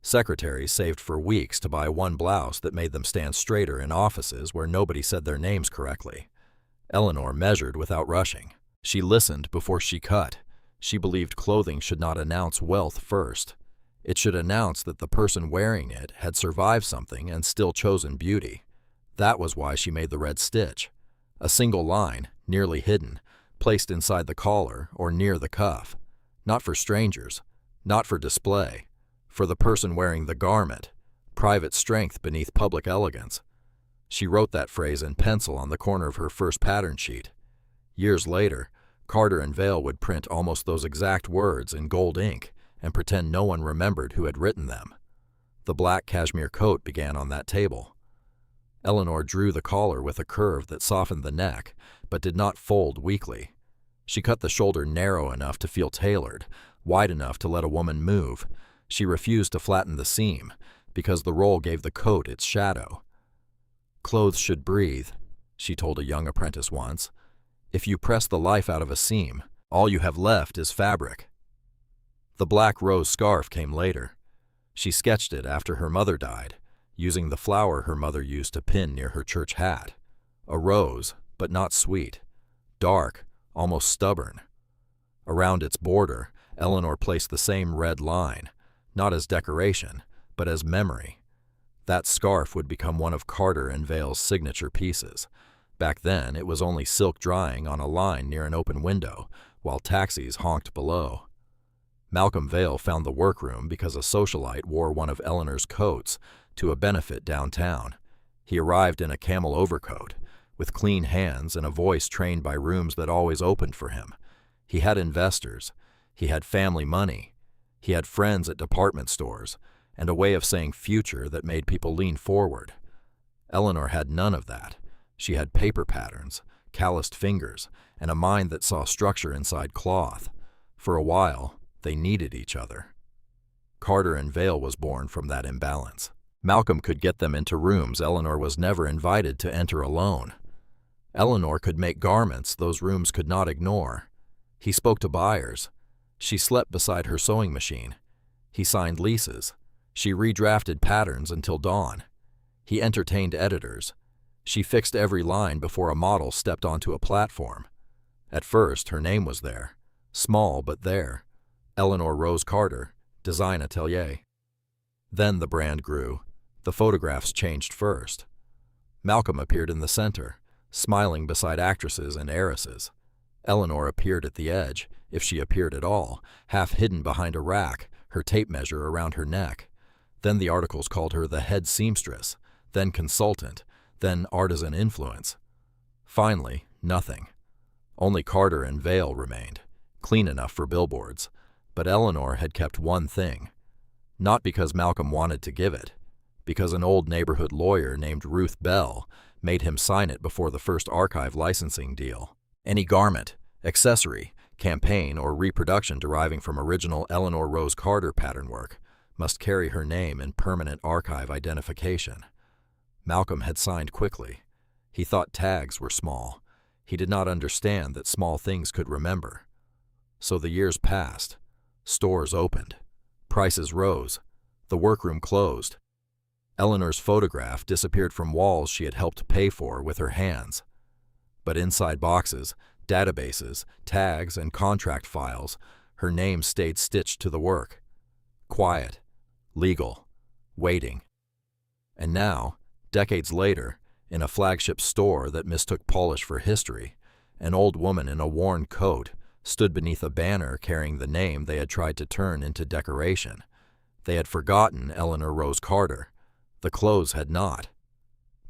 Secretaries saved for weeks to buy one blouse that made them stand straighter in offices where nobody said their names correctly. Eleanor measured without rushing. She listened before she cut. She believed clothing should not announce wealth first. It should announce that the person wearing it had survived something and still chosen beauty. That was why she made the red stitch. A single line, nearly hidden, placed inside the collar or near the cuff. Not for strangers, not for display, for the person wearing the garment, private strength beneath public elegance. She wrote that phrase in pencil on the corner of her first pattern sheet. Years later, Carter and Vale would print almost those exact words in gold ink and pretend no one remembered who had written them. The black cashmere coat began on that table. Eleanor drew the collar with a curve that softened the neck, but did not fold weakly. She cut the shoulder narrow enough to feel tailored, wide enough to let a woman move. She refused to flatten the seam, because the roll gave the coat its shadow. "Clothes should breathe," she told a young apprentice once. "If you press the life out of a seam, all you have left is fabric." The black rose scarf came later. She sketched it after her mother died, using the flower her mother used to pin near her church hat. A rose, but not sweet. Dark, almost stubborn. Around its border, Eleanor placed the same red line, not as decoration, but as memory. That scarf would become one of Carter and Vale's signature pieces. Back then, it was only silk drying on a line near an open window, while taxis honked below. Malcolm Vale found the workroom because a socialite wore one of Eleanor's coats to a benefit downtown. He arrived in a camel overcoat, with clean hands and a voice trained by rooms that always opened for him. He had investors. He had family money. He had friends at department stores, and a way of saying future that made people lean forward. Eleanor had none of that. She had paper patterns, calloused fingers, and a mind that saw structure inside cloth. For a while, they needed each other. Carter and Vale was born from that imbalance. Malcolm could get them into rooms Eleanor was never invited to enter alone. Eleanor could make garments those rooms could not ignore. He spoke to buyers. She slept beside her sewing machine. He signed leases. She redrafted patterns until dawn. He entertained editors. She fixed every line before a model stepped onto a platform. At first, her name was there. Small, but there. Eleanor Rose Carter, Design Atelier. Then the brand grew. The photographs changed first. Malcolm appeared in the center, smiling beside actresses and heiresses. Eleanor appeared at the edge, if she appeared at all, half hidden behind a rack, her tape measure around her neck. Then the articles called her the head seamstress, then consultant, then artisan influence. Finally, nothing. Only Carter and Vale remained, clean enough for billboards. But Eleanor had kept one thing. Not because Malcolm wanted to give it, because an old neighborhood lawyer named Ruth Bell made him sign it before the first archive licensing deal. Any garment, accessory, campaign, or reproduction deriving from original Eleanor Rose Carter pattern work must carry her name in permanent archive identification. Malcolm had signed quickly. He thought tags were small. He did not understand that small things could remember. So the years passed. Stores opened. Prices rose. The workroom closed. Eleanor's photograph disappeared from walls she had helped pay for with her hands. But inside boxes, databases, tags, and contract files, her name stayed stitched to the work. Quiet, legal, waiting. And now, decades later, in a flagship store that mistook polish for history, an old woman in a worn coat stood beneath a banner carrying the name they had tried to turn into decoration. They had forgotten Eleanor Rose Carter. The clothes had not.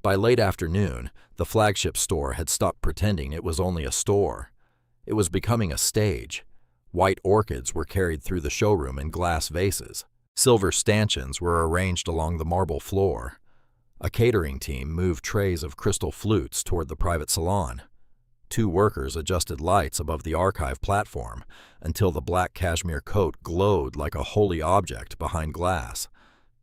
By late afternoon, the flagship store had stopped pretending it was only a store. It was becoming a stage. White orchids were carried through the showroom in glass vases. Silver stanchions were arranged along the marble floor. A catering team moved trays of crystal flutes toward the private salon. 2 workers adjusted lights above the archive platform until the black cashmere coat glowed like a holy object behind glass.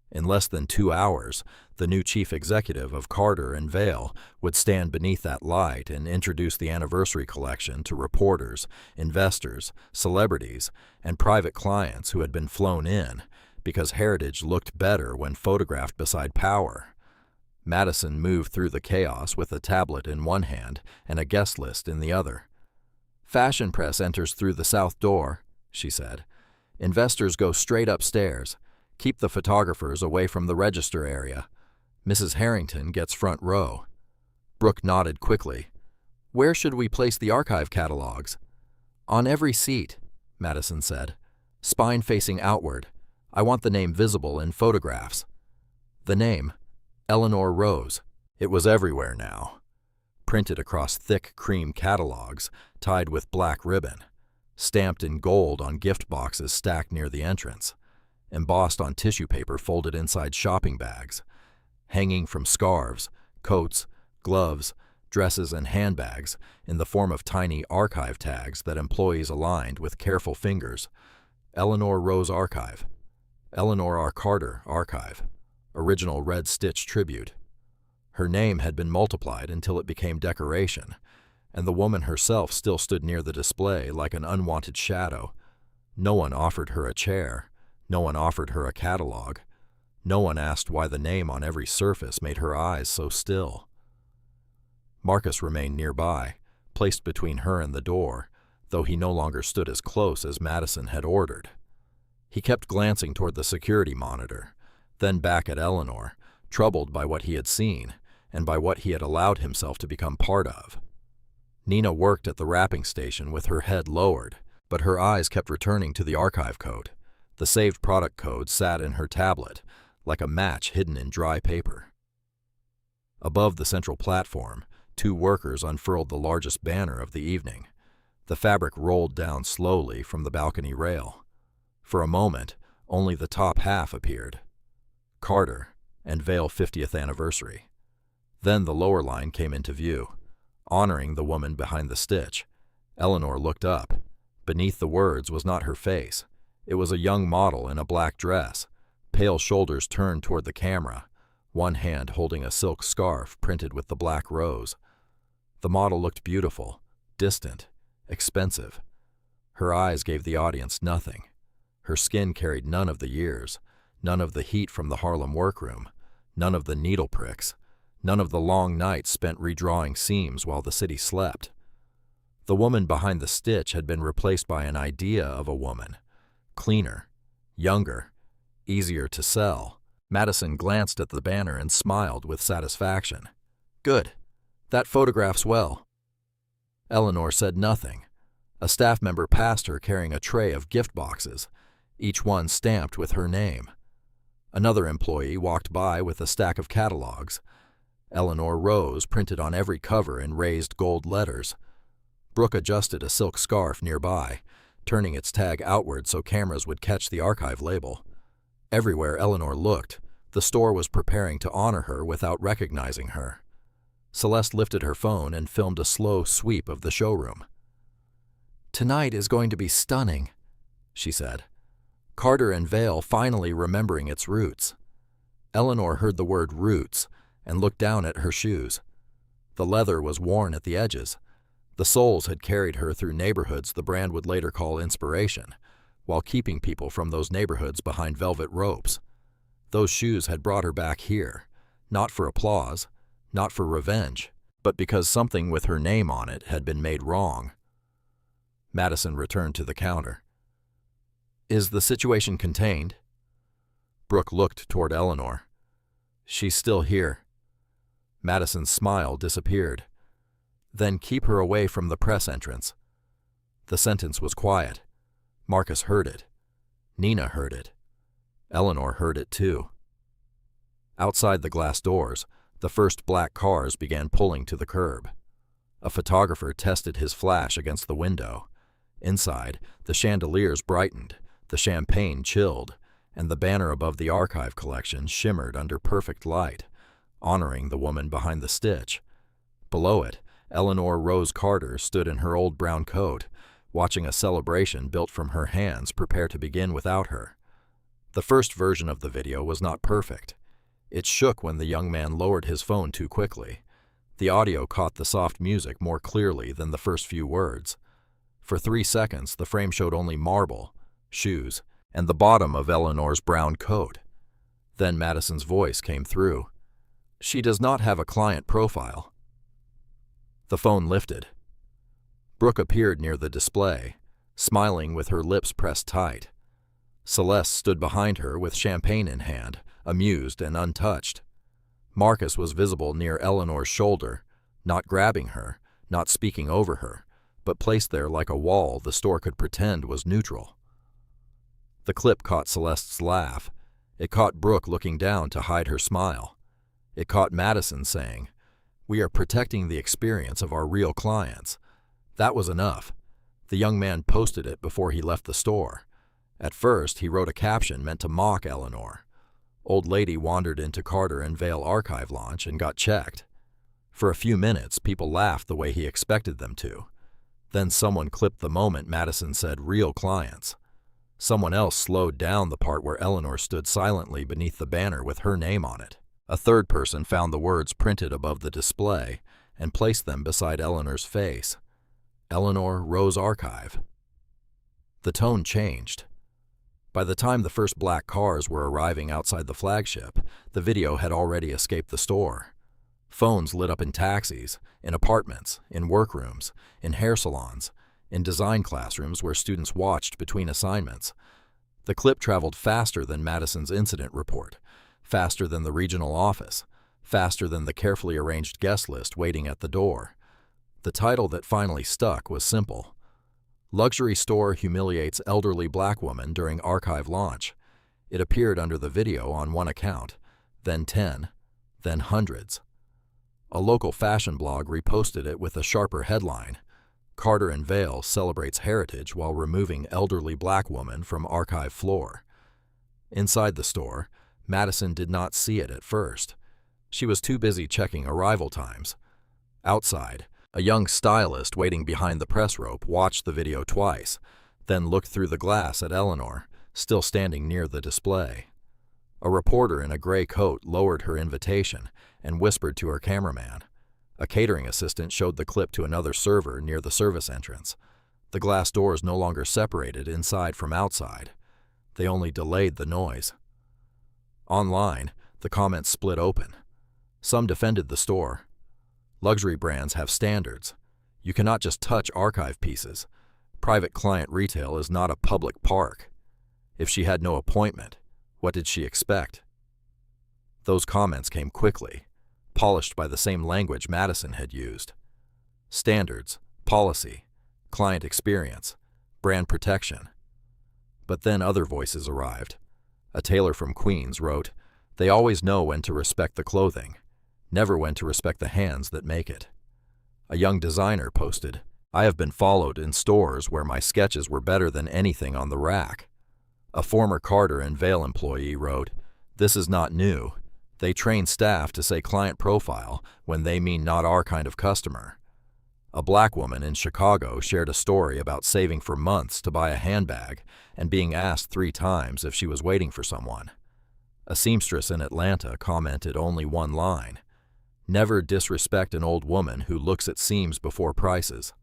In less than 2 hours, the new chief executive of Carter and Vale would stand beneath that light and introduce the anniversary collection to reporters, investors, celebrities, and private clients who had been flown in because heritage looked better when photographed beside power. Madison moved through the chaos with a tablet in one hand and a guest list in the other. "Fashion press enters through the south door," she said. "Investors go straight upstairs. Keep the photographers away from the register area. Mrs. Harrington gets front row." Brooke nodded quickly. "Where should we place the archive catalogs?" "On every seat," Madison said. "Spine facing outward. I want the name visible in photographs." The name, Eleanor Rose. It was everywhere now. Printed across thick cream catalogs tied with black ribbon. Stamped in gold on gift boxes stacked near the entrance. Embossed on tissue paper folded inside shopping bags. Hanging from scarves, coats, gloves, dresses, and handbags in the form of tiny archive tags that employees aligned with careful fingers. Eleanor Rose Archive. Eleanor R. Carter Archive. Original Red Stitch Tribute. Her name had been multiplied until it became decoration, and the woman herself still stood near the display like an unwanted shadow. No one offered her a chair. No one offered her a catalog. No one asked why the name on every surface made her eyes so still. Marcus remained nearby, placed between her and the door, though he no longer stood as close as Madison had ordered. He kept glancing toward the security monitor, then back at Eleanor, troubled by what he had seen and by what he had allowed himself to become part of. Nina worked at the wrapping station with her head lowered, but her eyes kept returning to the archive code. The saved product code sat in her tablet, like a match hidden in dry paper. Above the central platform, 2 workers unfurled the largest banner of the evening. The fabric rolled down slowly from the balcony rail. For a moment, only the top half appeared. Carter and Vale 50th anniversary. Then the lower line came into view, honoring the woman behind the stitch. Eleanor looked up. Beneath the words was not her face. It was a young model in a black dress, pale shoulders turned toward the camera, one hand holding a silk scarf printed with the black rose. The model looked beautiful, distant, expensive. Her eyes gave the audience nothing. Her skin carried none of the years, none of the heat from the Harlem workroom, none of the needle pricks, none of the long nights spent redrawing seams while the city slept. The woman behind the stitch had been replaced by an idea of a woman, cleaner, younger, easier to sell. Madison glanced at the banner and smiled with satisfaction. "Good. That photographs well." Eleanor said nothing. A staff member passed her carrying a tray of gift boxes, each one stamped with her name. Another employee walked by with a stack of catalogs. Eleanor Rose printed on every cover in raised gold letters. Brooke adjusted a silk scarf nearby, turning its tag outward so cameras would catch the archive label. Everywhere Eleanor looked, the store was preparing to honor her without recognizing her. Celeste lifted her phone and filmed a slow sweep of the showroom. "Tonight is going to be stunning," she said. Carter and Vale finally remembering its roots. Eleanor heard the word roots and looked down at her shoes. The leather was worn at the edges. The soles had carried her through neighborhoods the brand would later call inspiration, while keeping people from those neighborhoods behind velvet ropes. Those shoes had brought her back here, not for applause, not for revenge, but because something with her name on it had been made wrong. Madison returned to the counter. "Is the situation contained?" Brooke looked toward Eleanor. "She's still here." Madison's smile disappeared. "Then keep her away from the press entrance." The sentence was quiet. Marcus heard it. Nina heard it. Eleanor heard it too. Outside the glass doors, the first black cars began pulling to the curb. A photographer tested his flash against the window. Inside, the chandeliers brightened, the champagne chilled, and the banner above the archive collection shimmered under perfect light, honoring the woman behind the stitch. Below it, Eleanor Rose Carter stood in her old brown coat, watching a celebration built from her hands prepare to begin without her. The first version of the video was not perfect. It shook when the young man lowered his phone too quickly. The audio caught the soft music more clearly than the first few words. For 3 seconds, the frame showed only marble, shoes, and the bottom of Eleanor's brown coat. Then Madison's voice came through. "She does not have a client profile." The phone lifted. Brooke appeared near the display, smiling with her lips pressed tight. Celeste stood behind her with champagne in hand, amused and untouched. Marcus was visible near Eleanor's shoulder, not grabbing her, not speaking over her, but placed there like a wall the store could pretend was neutral. The clip caught Celeste's laugh. It caught Brooke looking down to hide her smile. It caught Madison saying, "We are protecting the experience of our real clients." That was enough. The young man posted it before he left the store. At first, he wrote a caption meant to mock Eleanor. Old lady wandered into Carter and Vale archive launch and got checked. For a few minutes, people laughed the way he expected them to. Then someone clipped the moment Madison said real clients. Someone else slowed down the part where Eleanor stood silently beneath the banner with her name on it. A third person found the words printed above the display and placed them beside Eleanor's face. Eleanor Rose Archive. The tone changed. By the time the first black cars were arriving outside the flagship, the video had already escaped the store. Phones lit up in taxis, in apartments, in workrooms, in hair salons, in design classrooms where students watched between assignments. The clip traveled faster than Madison's incident report, faster than the regional office, faster than the carefully arranged guest list waiting at the door. The title that finally stuck was simple: "Luxury Store Humiliates Elderly Black Woman During Archive Launch." It appeared under the video on one account, then 10, then hundreds. A local fashion blog reposted it with a sharper headline: "Carter and Vale Celebrates Heritage While Removing Elderly Black Woman from Archive Floor." Inside the store, Madison did not see it at first. She was too busy checking arrival times. Outside, a young stylist waiting behind the press rope watched the video twice, then looked through the glass at Eleanor, still standing near the display. A reporter in a gray coat lowered her invitation and whispered to her cameraman. A catering assistant showed the clip to another server near the service entrance. The glass doors no longer separated inside from outside. They only delayed the noise. Online, the comments split open. Some defended the store. Luxury brands have standards. You cannot just touch archive pieces. Private client retail is not a public park. If she had no appointment, what did she expect? Those comments came quickly, polished by the same language Madison had used. Standards, policy, client experience, brand protection. But then other voices arrived. A tailor from Queens wrote, "They always know when to respect the clothing, never when to respect the hands that make it." A young designer posted, "I have been followed in stores where my sketches were better than anything on the rack." A former Carter and Vale employee wrote, "This is not new. They train staff to say client profile when they mean not our kind of customer." A black woman in Chicago shared a story about saving for months to buy a handbag and being asked 3 times if she was waiting for someone. A seamstress in Atlanta commented only one line: "Never disrespect an old woman who looks at seams before prices."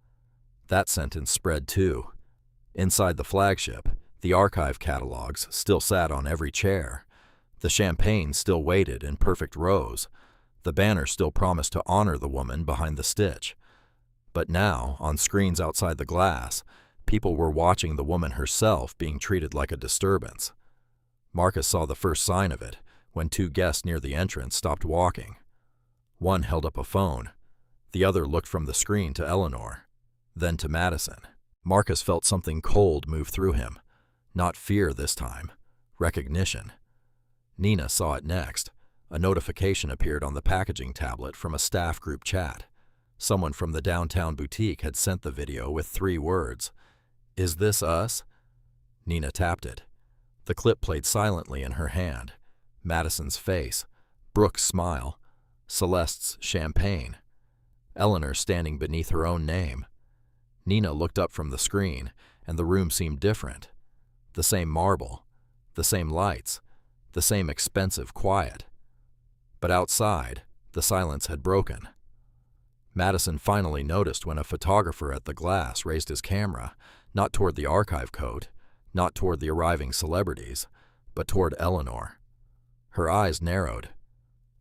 That sentence spread too. Inside the flagship, the archive catalogs still sat on every chair. The champagne still waited in perfect rows. The banner still promised to honor the woman behind the stitch. But now, on screens outside the glass, people were watching the woman herself being treated like a disturbance. Marcus saw the first sign of it when two guests near the entrance stopped walking. One held up a phone. The other looked from the screen to Eleanor, then to Madison. Marcus felt something cold move through him. Not fear this time, recognition. Nina saw it next. A notification appeared on the packaging tablet from a staff group chat. Someone from the downtown boutique had sent the video with 3 words. "Is this us?" Nina tapped it. The clip played silently in her hand. Madison's face, Brooke's smile, Celeste's champagne, Eleanor standing beneath her own name. Nina looked up from the screen, and the room seemed different. The same marble, the same lights, the same expensive quiet. But outside, the silence had broken. Madison finally noticed when a photographer at the glass raised his camera, not toward the archive coat, not toward the arriving celebrities, but toward Eleanor. Her eyes narrowed.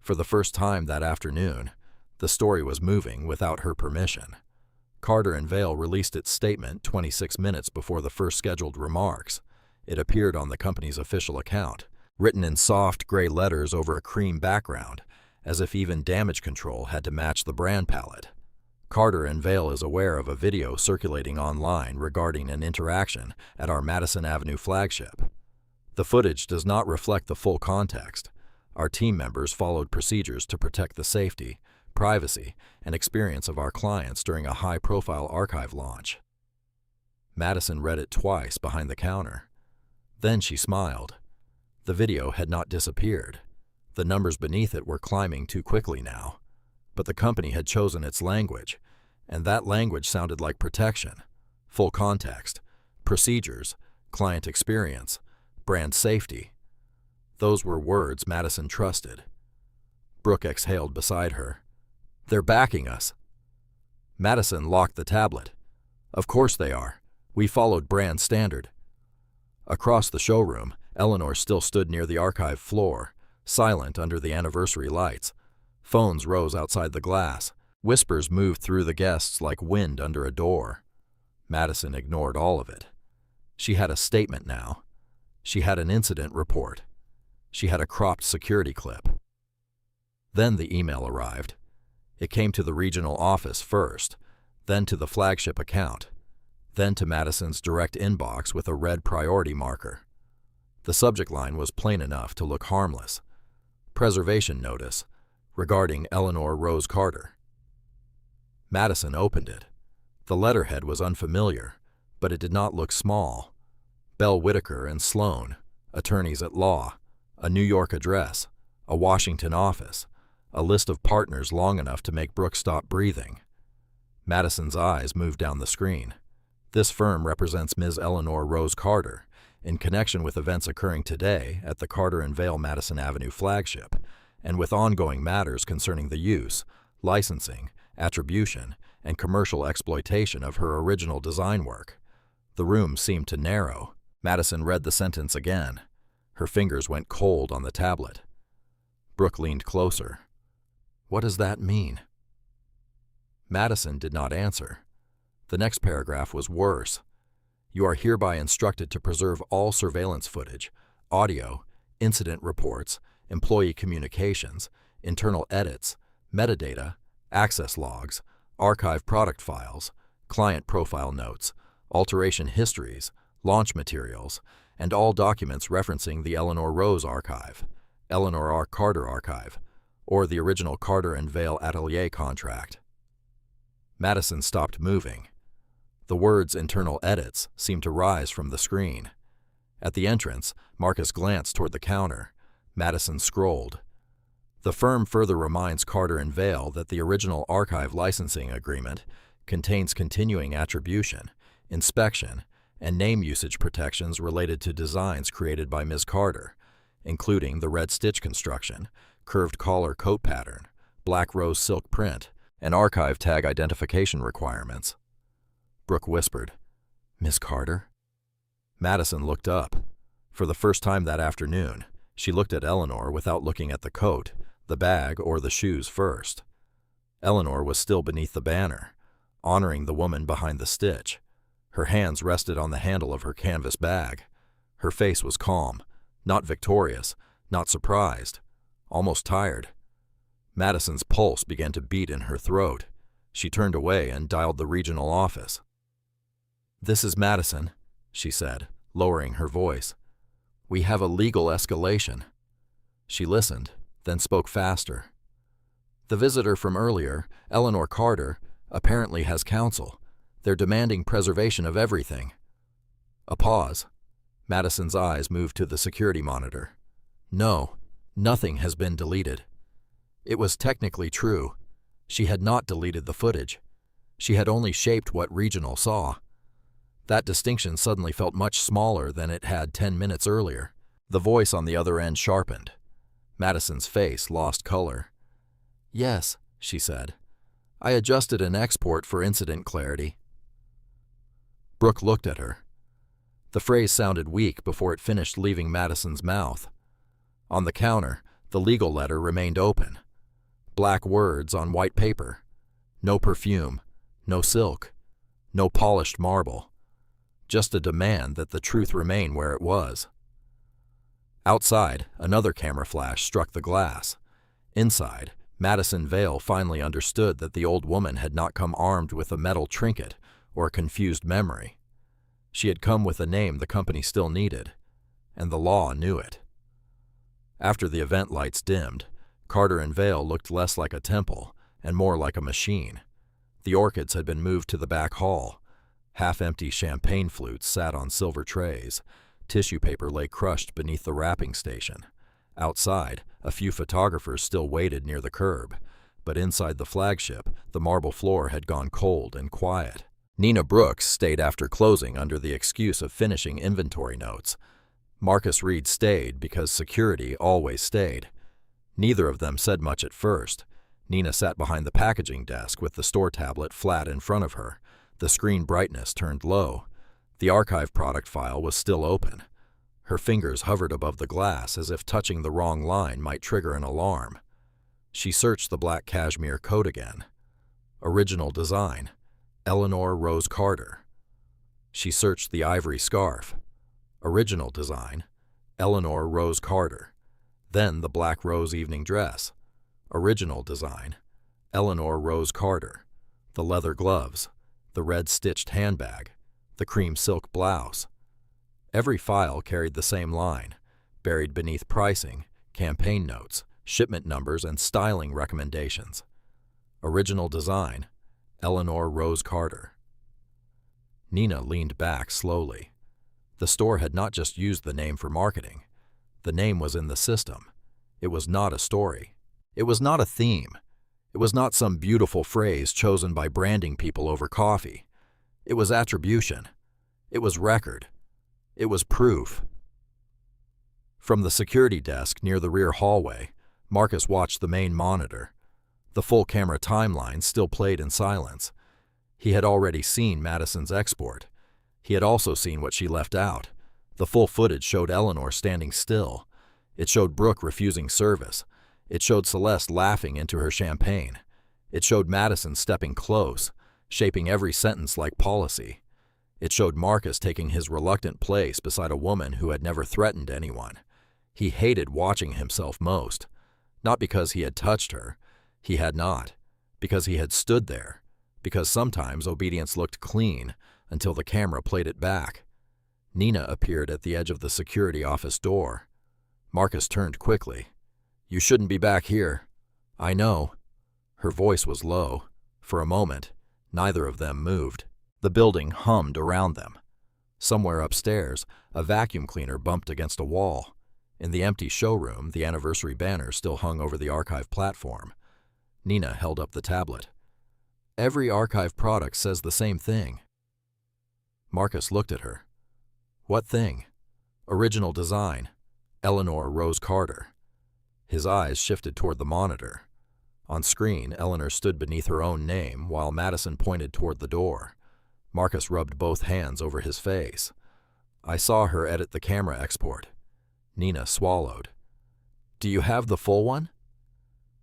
For the first time that afternoon, the story was moving without her permission. Carter and Vale released its statement 26 minutes before the first scheduled remarks. It appeared on the company's official account, written in soft gray letters over a cream background, as if even damage control had to match the brand palette. Carter and Vale is aware of a video circulating online regarding an interaction at our Madison Avenue flagship. The footage does not reflect the full context. Our team members followed procedures to protect the safety, privacy, and experience of our clients during a high-profile archive launch. Madison read it twice behind the counter. Then she smiled. The video had not disappeared. The numbers beneath it were climbing too quickly now. But the company had chosen its language, and that language sounded like protection, full context, procedures, client experience, brand safety. Those were words Madison trusted. Brooke exhaled beside her. "They're backing us." Madison locked the tablet. "Of course they are. We followed brand standard." Across the showroom, Eleanor still stood near the archive floor, silent under the anniversary lights. Phones rose outside the glass. Whispers moved through the guests like wind under a door. Madison ignored all of it. She had a statement now. She had an incident report. She had a cropped security clip. Then the email arrived. It came to the regional office first, then to the flagship account, then to Madison's direct inbox with a red priority marker. The subject line was plain enough to look harmless. Preservation notice regarding Eleanor Rose Carter. Madison opened it. The letterhead was unfamiliar, but it did not look small. Bell Whitaker and Sloan, attorneys at law, a New York address, a Washington office, a list of partners long enough to make Brooke stop breathing. Madison's eyes moved down the screen. This firm represents Ms. Eleanor Rose Carter, in connection with events occurring today at the Carter and Vale Madison Avenue flagship, and with ongoing matters concerning the use, licensing, attribution, and commercial exploitation of her original design work. The room seemed to narrow. Madison read the sentence again. Her fingers went cold on the tablet. Brooke leaned closer. "What does that mean?" Madison did not answer. The next paragraph was worse. "You are hereby instructed to preserve all surveillance footage, audio, incident reports, employee communications, internal edits, metadata, access logs, archive product files, client profile notes, alteration histories, launch materials, and all documents referencing the Eleanor Rose archive, Eleanor R. Carter archive, or the original Carter and Vale Atelier contract." Madison stopped moving. The words internal edits seemed to rise from the screen. At the entrance, Marcus glanced toward the counter. Madison scrolled. The firm further reminds Carter and Vale that the original archive licensing agreement contains continuing attribution, inspection, and name usage protections related to designs created by Ms. Carter, including the red stitch construction, curved collar coat pattern, black rose silk print, and archive tag identification requirements. Brooke whispered, "Miss Carter?" Madison looked up. For the first time that afternoon, she looked at Eleanor without looking at the coat, the bag, or the shoes first. Eleanor was still beneath the banner, honoring the woman behind the stitch. Her hands rested on the handle of her canvas bag. Her face was calm, Not victorious, not surprised, almost tired. Madison's pulse began to beat in her throat. She turned away and dialed the regional office. "This is Madison," she said, lowering her voice. "We have a legal escalation." She listened, then spoke faster. "The visitor from earlier, Eleanor Carter, apparently has counsel. They're demanding preservation of everything." A pause. Madison's eyes moved to the security monitor. "No, nothing has been deleted." It was technically true. She had not deleted the footage. She had only shaped what Regional saw. That distinction suddenly felt much smaller than it had 10 minutes earlier. The voice on the other end sharpened. Madison's face lost color. "Yes," she said. "I adjusted an export for incident clarity." Brooke looked at her. The phrase sounded weak before it finished leaving Madison's mouth. On the counter, the legal letter remained open. Black words on white paper. No perfume, no silk, no polished marble. Just a demand that the truth remain where it was. Outside, another camera flash struck the glass. Inside, Madison Vale finally understood that the old woman had not come armed with a metal trinket or a confused memory. She had come with a name the company still needed, and the law knew it. After the event lights dimmed, Carter and Vale looked less like a temple and more like a machine. The orchids had been moved to the back hall. Half-empty champagne flutes sat on silver trays. Tissue paper lay crushed beneath the wrapping station. Outside, a few photographers still waited near the curb, but inside the flagship, the marble floor had gone cold and quiet. Nina Brooks stayed after closing under the excuse of finishing inventory notes. Marcus Reed stayed because security always stayed. Neither of them said much at first. Nina sat behind the packaging desk with the store tablet flat in front of her. The screen brightness turned low. The archive product file was still open. Her fingers hovered above the glass as if touching the wrong line might trigger an alarm. She searched the black cashmere coat again. Original design, Eleanor Rose Carter. She searched the ivory scarf. Original design, Eleanor Rose Carter. Then the black rose evening dress. Original design, Eleanor Rose Carter. The leather gloves, the red stitched handbag, the cream silk blouse. Every file carried the same line, buried beneath pricing, campaign notes, shipment numbers, and styling recommendations. Original design, Eleanor Rose Carter. Nina leaned back slowly. The store had not just used the name for marketing. The name was in the system. It was not a story. It was not a theme. It was not some beautiful phrase chosen by branding people over coffee. It was attribution. It was record. It was proof. From the security desk near the rear hallway, Marcus watched the main monitor. The full camera timeline still played in silence. He had already seen Madison's export. He had also seen what she left out. The full footage showed Eleanor standing still. It showed Brooke refusing service. It showed Celeste laughing into her champagne. It showed Madison stepping close, shaping every sentence like policy. It showed Marcus taking his reluctant place beside a woman who had never threatened anyone. He hated watching himself most. Not because he had touched her. He had not. Because he had stood there. Because sometimes obedience looked clean until the camera played it back. Nina appeared at the edge of the security office door. Marcus turned quickly. "You shouldn't be back here." "I know." Her voice was low. For a moment, neither of them moved. The building hummed around them. Somewhere upstairs, a vacuum cleaner bumped against a wall. In the empty showroom, the anniversary banner still hung over the archive platform. Nina held up the tablet. "Every archive product says the same thing." Marcus looked at her. "What thing?" "Original design, Eleanor Rose Carter." His eyes shifted toward the monitor. On screen, Eleanor stood beneath her own name while Madison pointed toward the door. Marcus rubbed both hands over his face. "I saw her edit the camera export." Nina swallowed. "Do you have the full one?"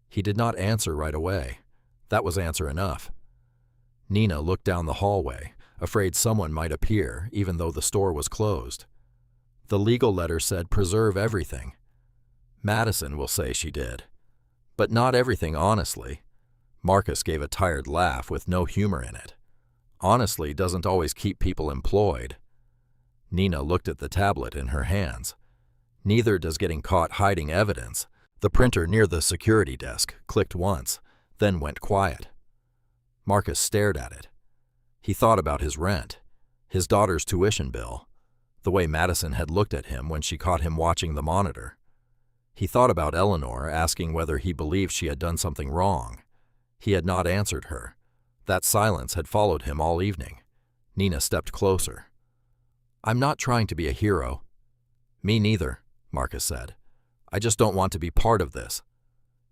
He did not answer right away. That was answer enough. Nina looked down the hallway, afraid someone might appear even though the store was closed. The legal letter said preserve everything. Madison will say she did. But not everything, honestly. Marcus gave a tired laugh with no humor in it. Honestly doesn't always keep people employed. Nina looked at the tablet in her hands. Neither does getting caught hiding evidence. The printer near the security desk clicked once, then went quiet. Marcus stared at it. He thought about his rent, his daughter's tuition bill, the way Madison had looked at him when she caught him watching the monitor. He thought about Eleanor asking whether he believed she had done something wrong. He had not answered her. That silence had followed him all evening. Nina stepped closer. "I'm not trying to be a hero." "Me neither," Marcus said. "I just don't want to be part of this."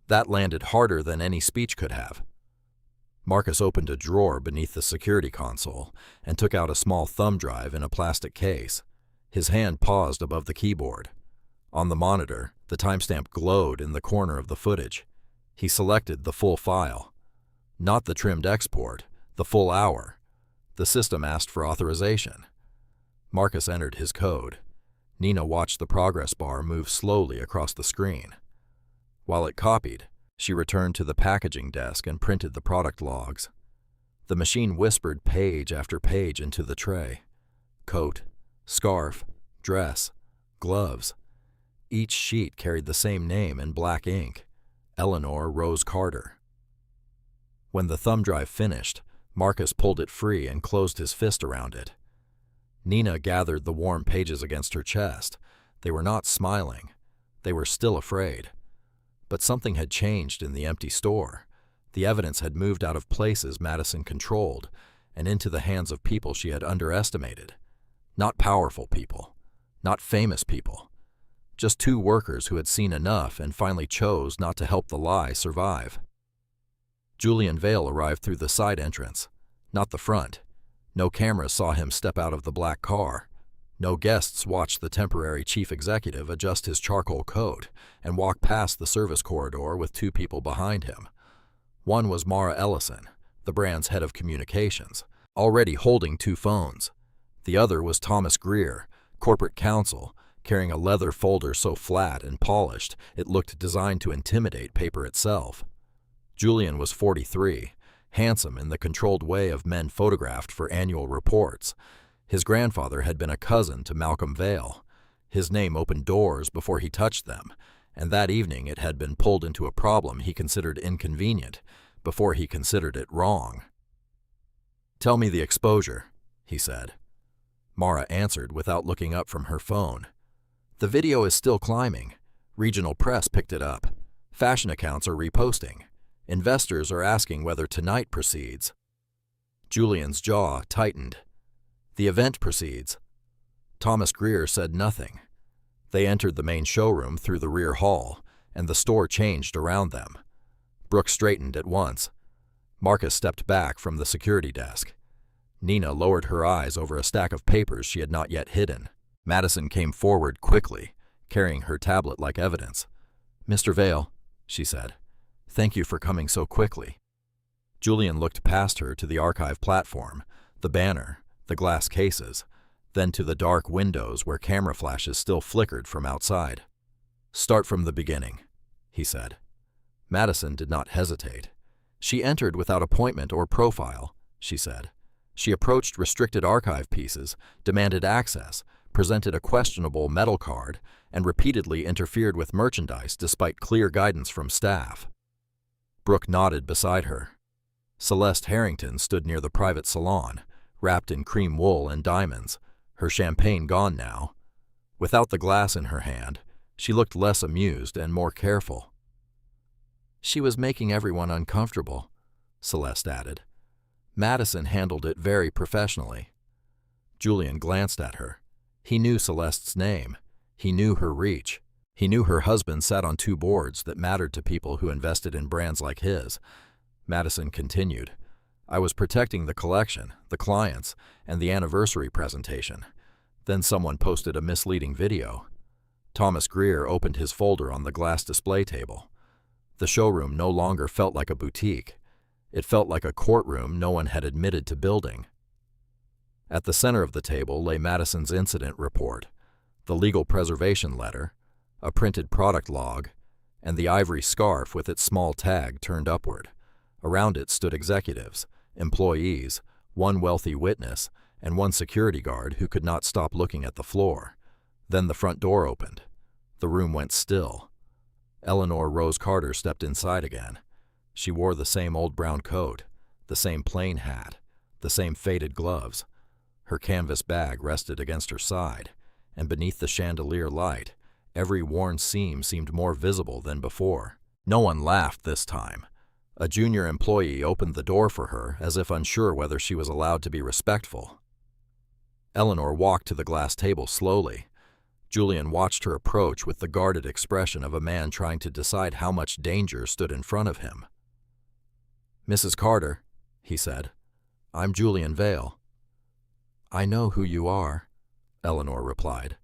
That landed harder than any speech could have. Marcus opened a drawer beneath the security console and took out a small thumb drive in a plastic case. His hand paused above the keyboard. On the monitor, the timestamp glowed in the corner of the footage. He selected the full file. Not the trimmed export, the full hour. The system asked for authorization. Marcus entered his code. Nina watched the progress bar move slowly across the screen. While it copied, she returned to the packaging desk and printed the product logs. The machine whispered page after page into the tray. Coat, scarf, dress, gloves. Each sheet carried the same name in black ink, Eleanor Rose Carter. When the thumb drive finished, Marcus pulled it free and closed his fist around it. Nina gathered the warm pages against her chest. They were not smiling. They were still afraid. But something had changed in the empty store. The evidence had moved out of places Madison controlled and into the hands of people she had underestimated. Not powerful people. Not famous people. Just two workers who had seen enough and finally chose not to help the lie survive. Julian Vale arrived through the side entrance, not the front. No cameras saw him step out of the black car. No guests watched the temporary chief executive adjust his charcoal coat and walk past the service corridor with two people behind him. One was Mara Ellison, the brand's head of communications, already holding two phones. The other was Thomas Greer, corporate counsel, carrying a leather folder so flat and polished it looked designed to intimidate paper itself. Julian was 43, handsome in the controlled way of men photographed for annual reports. His grandfather had been a cousin to Malcolm Vale. His name opened doors before he touched them, and that evening it had been pulled into a problem he considered inconvenient before he considered it wrong. "Tell me the exposure," he said. Mara answered without looking up from her phone. "The video is still climbing. Regional press picked it up. Fashion accounts are reposting. Investors are asking whether tonight proceeds." Julian's jaw tightened. "The event proceeds." Thomas Greer said nothing. They entered the main showroom through the rear hall, and the store changed around them. Brooke straightened at once. Marcus stepped back from the security desk. Nina lowered her eyes over a stack of papers she had not yet hidden. Madison came forward quickly, carrying her tablet like evidence. "Mr. Vale," she said, "thank you for coming so quickly." Julian looked past her to the archive platform, the banner, the glass cases, then to the dark windows where camera flashes still flickered from outside. "Start from the beginning," he said. Madison did not hesitate. "She entered without appointment or profile," she said. "She approached restricted archive pieces, demanded access, presented a questionable metal card, and repeatedly interfered with merchandise despite clear guidance from staff." Brooke nodded beside her. Celeste Harrington stood near the private salon, wrapped in cream wool and diamonds, her champagne gone now. Without the glass in her hand, she looked less amused and more careful. "She was making everyone uncomfortable," Celeste added. "Madison handled it very professionally." Julian glanced at her. He knew Celeste's name. He knew her reach. He knew her husband sat on two boards that mattered to people who invested in brands like his. Madison continued. "I was protecting the collection, the clients, and the anniversary presentation. Then someone posted a misleading video." Thomas Greer opened his folder on the glass display table. The showroom no longer felt like a boutique. It felt like a courtroom no one had admitted to building. At the center of the table lay Madison's incident report. the legal preservation letter, a printed product log, and the ivory scarf with its small tag turned upward. Around it stood executives, employees, one wealthy witness, and one security guard who could not stop looking at the floor. Then the front door opened. The room went still. Eleanor Rose Carter stepped inside again. She wore the same old brown coat, the same plain hat, the same faded gloves. Her canvas bag rested against her side, and beneath the chandelier light, every worn seam seemed more visible than before. No one laughed this time. A junior employee opened the door for her as if unsure whether she was allowed to be respectful. Eleanor walked to the glass table slowly. Julian watched her approach with the guarded expression of a man trying to decide how much danger stood in front of him. "Mrs. Carter," he said, "I'm Julian Vale." "I know who you are," Eleanor replied.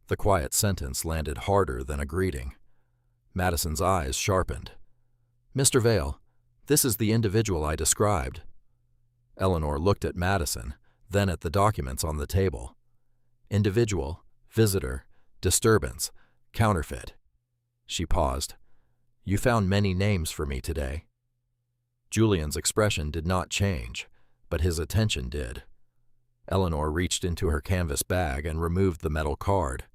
The quiet sentence landed harder than a greeting. Madison's eyes sharpened. "Mr. Vale, this is the individual I described." Eleanor looked at Madison, then at the documents on the table. Individual, visitor, disturbance, counterfeit. She paused. "You found many names for me today." Julian's expression did not change, but his attention did. Eleanor reached into her canvas bag and removed the metal card.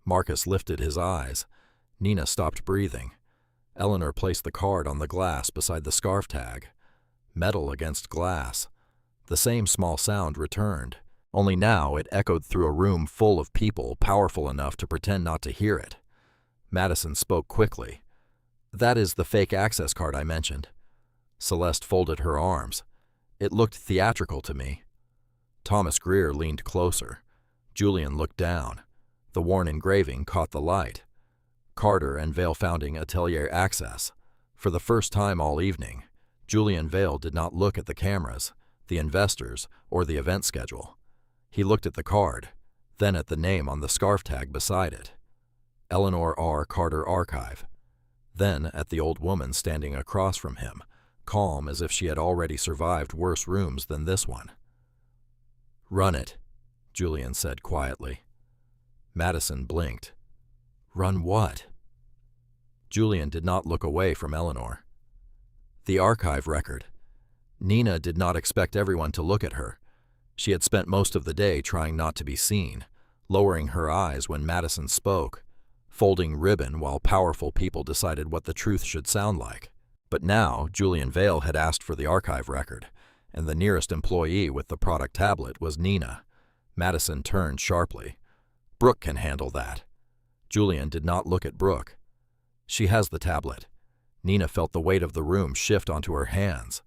Marcus lifted his eyes. Nina stopped breathing. Eleanor placed the card on the glass beside the scarf tag. Metal against glass. The same small sound returned, only now it echoed through a room full of people powerful enough to pretend not to hear it. Madison spoke quickly. "That is the fake access card I mentioned." Celeste folded her arms. "It looked theatrical to me." Thomas Greer leaned closer. Julian looked down. The worn engraving caught the light. Carter and Vale Founding Atelier Access. For the first time all evening, Julian Vale did not look at the cameras, the investors, or the event schedule. He looked at the card, then at the name on the scarf tag beside it. Eleanor R. Carter Archive. Then at the old woman standing across from him, calm as if she had already survived worse rooms than this one. "Run it," Julian said quietly. Madison blinked. "Run what?" Julian did not look away from Eleanor. "The archive record." Nina did not expect everyone to look at her. She had spent most of the day trying not to be seen, lowering her eyes when Madison spoke, folding ribbon while powerful people decided what the truth should sound like. But now Julian Vale had asked for the archive record, and the nearest employee with the product tablet was Nina. Madison turned sharply. "Brooke can handle that." Julian did not look at Brooke. "She has the tablet." Nina felt the weight of the room shift onto her hands.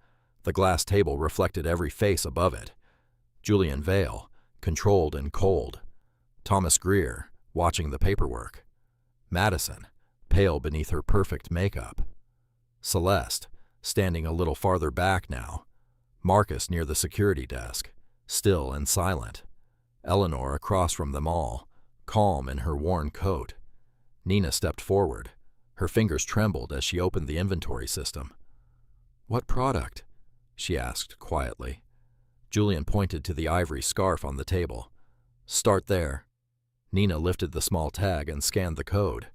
The glass table reflected every face above it. Julian Vale, controlled and cold. Thomas Greer, watching the paperwork. Madison, pale beneath her perfect makeup. Celeste, standing a little farther back now. Marcus near the security desk, still and silent. Eleanor across from them all, calm in her worn coat. Nina stepped forward. Her fingers trembled as she opened the inventory system. "What product?" she asked quietly. Julian pointed to the ivory scarf on the table. "Start there." Nina lifted the small tag and scanned the code.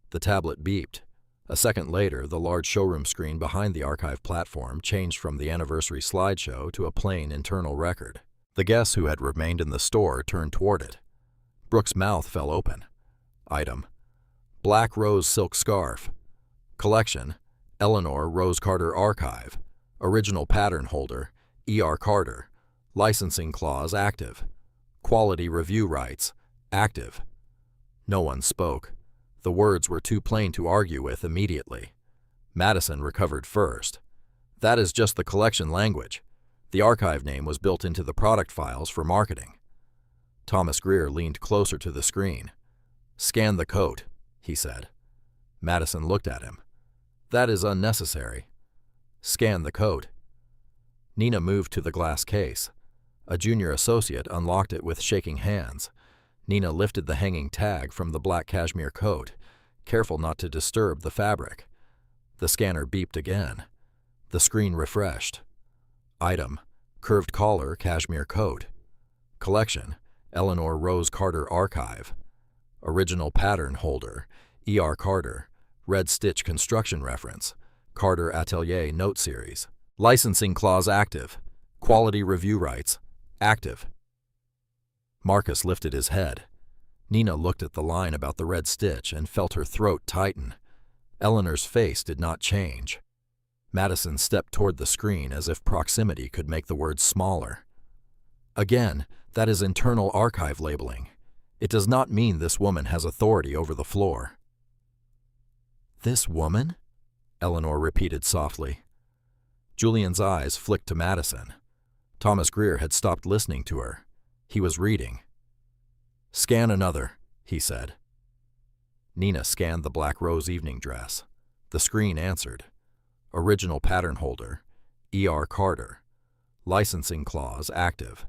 The tablet beeped. A second later, the large showroom screen behind the archive platform changed from the anniversary slideshow to a plain internal record. The guests who had remained in the store turned toward it. Brooke's mouth fell open. Item: Black Rose Silk Scarf. Collection: Eleanor Rose Carter Archive. Original pattern holder: E.R. Carter. Licensing clause active. Quality review rights active. No one spoke. The words were too plain to argue with immediately. Madison recovered first. "That is just the collection language. The archive name was built into the product files for marketing." Thomas Greer leaned closer to the screen. "Scan the code," he said. Madison looked at him. "That is unnecessary." "Scan the code." Nina moved to the glass case. A junior associate unlocked it with shaking hands. Nina lifted the hanging tag from the black cashmere coat, careful not to disturb the fabric. The scanner beeped again. The screen refreshed. Item: Curved collar cashmere coat. Collection: Eleanor Rose Carter Archive. Original pattern holder, E.R. Carter. Red Stitch construction reference, Carter Atelier note series. Licensing clause active. Quality review rights, active. Marcus lifted his head. Nina looked at the line about the red stitch and felt her throat tighten. Eleanor's face did not change. Madison stepped toward the screen as if proximity could make the words smaller. Again, that is internal archive labeling. It does not mean this woman has authority over the floor. This woman? Eleanor repeated softly. Julian's eyes flicked to Madison. Thomas Greer had stopped listening to her. He was reading. Scan another, he said. Nina scanned the black rose evening dress. The screen answered. Original pattern holder, E.R. Carter. Licensing clause active.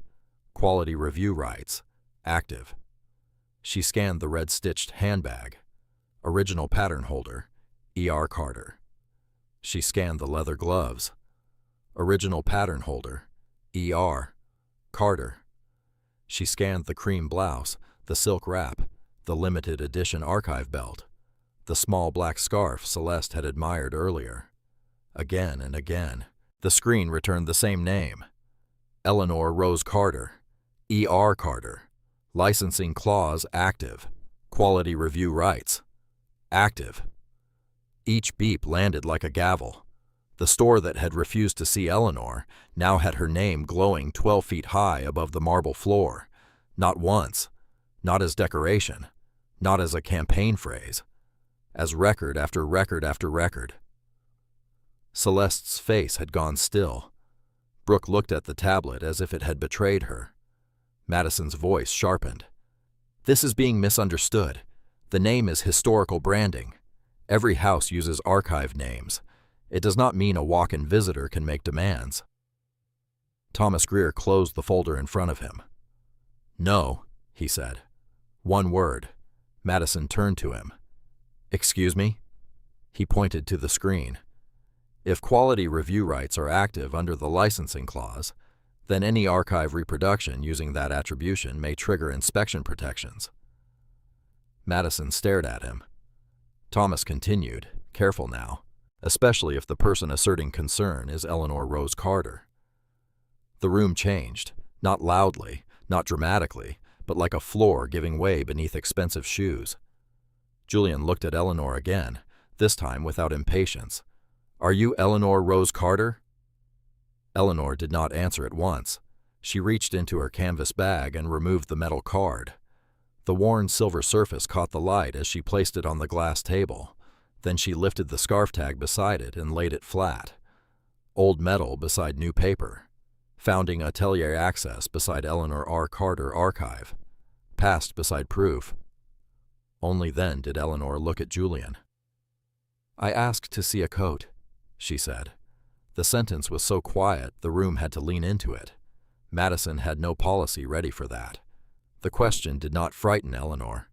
Quality review rights, active. She scanned the red-stitched handbag. Original pattern holder, E.R. Carter. She scanned the leather gloves. Original pattern holder, E.R. Carter. She scanned the cream blouse, the silk wrap, the limited edition archive belt, the small black scarf Celeste had admired earlier. Again and again, the screen returned the same name. Eleanor Rose Carter, E.R. Carter. Licensing clause active. Quality review rights, active. Each beep landed like a gavel. The store that had refused to see Eleanor now had her name glowing 12 feet high above the marble floor. Not once, not as decoration, not as a campaign phrase, as record after record after record. Celeste's face had gone still. Brooke looked at the tablet as if it had betrayed her. Madison's voice sharpened. This is being misunderstood. The name is historical branding. Every house uses archive names. It does not mean a walk-in visitor can make demands. Thomas Greer closed the folder in front of him. No, he said. One word. Madison turned to him. Excuse me? He pointed to the screen. If quality review rights are active under the licensing clause, then any archive reproduction using that attribution may trigger inspection protections. Madison stared at him. Thomas continued, careful now, especially if the person asserting concern is Eleanor Rose Carter. The room changed, not loudly, not dramatically, but like a floor giving way beneath expensive shoes. Julian looked at Eleanor again, this time without impatience. Are you Eleanor Rose Carter? Eleanor did not answer at once. She reached into her canvas bag and removed the metal card. The worn silver surface caught the light as she placed it on the glass table. Then she lifted the scarf tag beside it and laid it flat. Old metal beside new paper. Founding Atelier access beside Eleanor R. Carter archive. Past beside proof. Only then did Eleanor look at Julian. I asked to see a coat, she said. The sentence was so quiet the room had to lean into it. Madison had no policy ready for that. The question did not frighten Eleanor.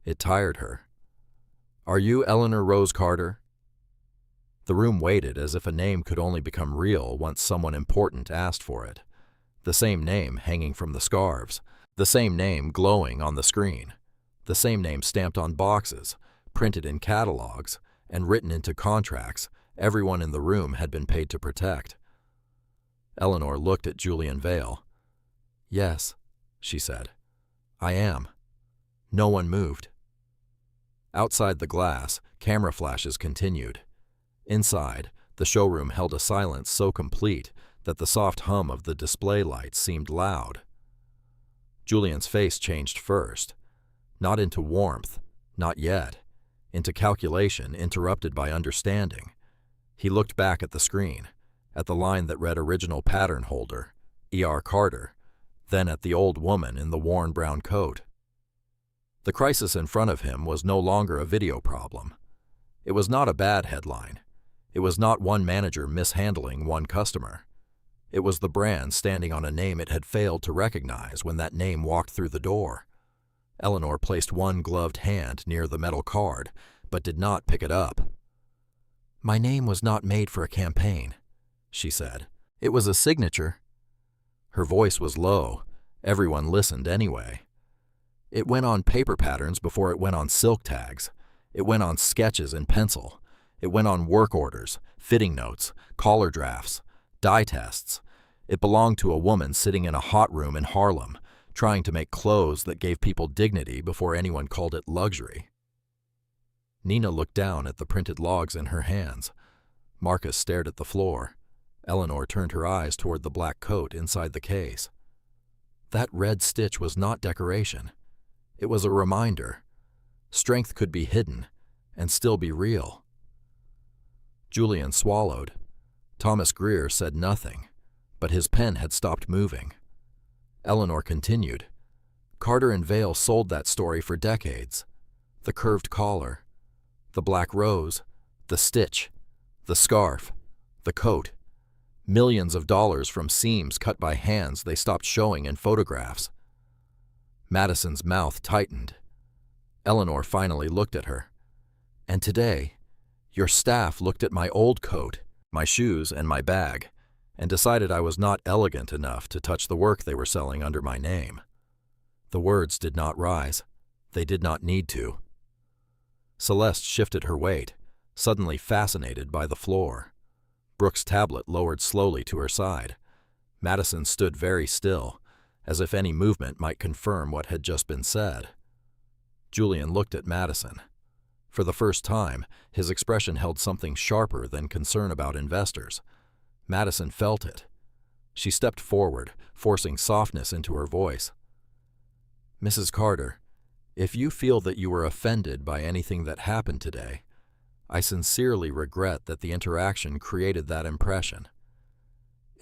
It tired her. Are you Eleanor Rose Carter? The room waited as if a name could only become real once someone important asked for it. The same name hanging from the scarves. The same name glowing on the screen. The same name stamped on boxes, printed in catalogs, and written into contracts everyone in the room had been paid to protect. Eleanor looked at Julian Vale. Yes, she said. I am. No one moved. Outside the glass, camera flashes continued. Inside, the showroom held a silence so complete that the soft hum of the display lights seemed loud. Julian's face changed first. Not into warmth, not yet. Into calculation interrupted by understanding. He looked back at the screen, at the line that read original pattern holder, E.R. Carter, then at the old woman in the worn brown coat. The crisis in front of him was no longer a video problem. It was not a bad headline. It was not one manager mishandling one customer. It was the brand standing on a name it had failed to recognize when that name walked through the door. Eleanor placed one gloved hand near the metal card, but did not pick it up. My name was not made for a campaign, she said. It was a signature. Her voice was low. Everyone listened anyway. It went on paper patterns before it went on silk tags. It went on sketches in pencil. It went on work orders, fitting notes, collar drafts, dye tests. It belonged to a woman sitting in a hot room in Harlem, trying to make clothes that gave people dignity before anyone called it luxury. Nina looked down at the printed logs in her hands. Marcus stared at the floor. Eleanor turned her eyes toward the black coat inside the case. That red stitch was not decoration. It was a reminder. Strength could be hidden and still be real. Julian swallowed. Thomas Greer said nothing, but his pen had stopped moving. Eleanor continued. Carter and Vale sold that story for decades. The curved collar, the black rose, the stitch, the scarf, the coat. Millions of dollars from seams cut by hands they stopped showing in photographs. Madison's mouth tightened. Eleanor finally looked at her. And today, your staff looked at my old coat, my shoes, and my bag, and decided I was not elegant enough to touch the work they were selling under my name. The words did not rise. They did not need to. Celeste shifted her weight, suddenly fascinated by the floor. Brooke's tablet lowered slowly to her side. Madison stood very still, as if any movement might confirm what had just been said. Julian looked at Madison. For the first time, his expression held something sharper than concern about investors. Madison felt it. She stepped forward, forcing softness into her voice. Mrs. Carter, if you feel that you were offended by anything that happened today, I sincerely regret that the interaction created that impression.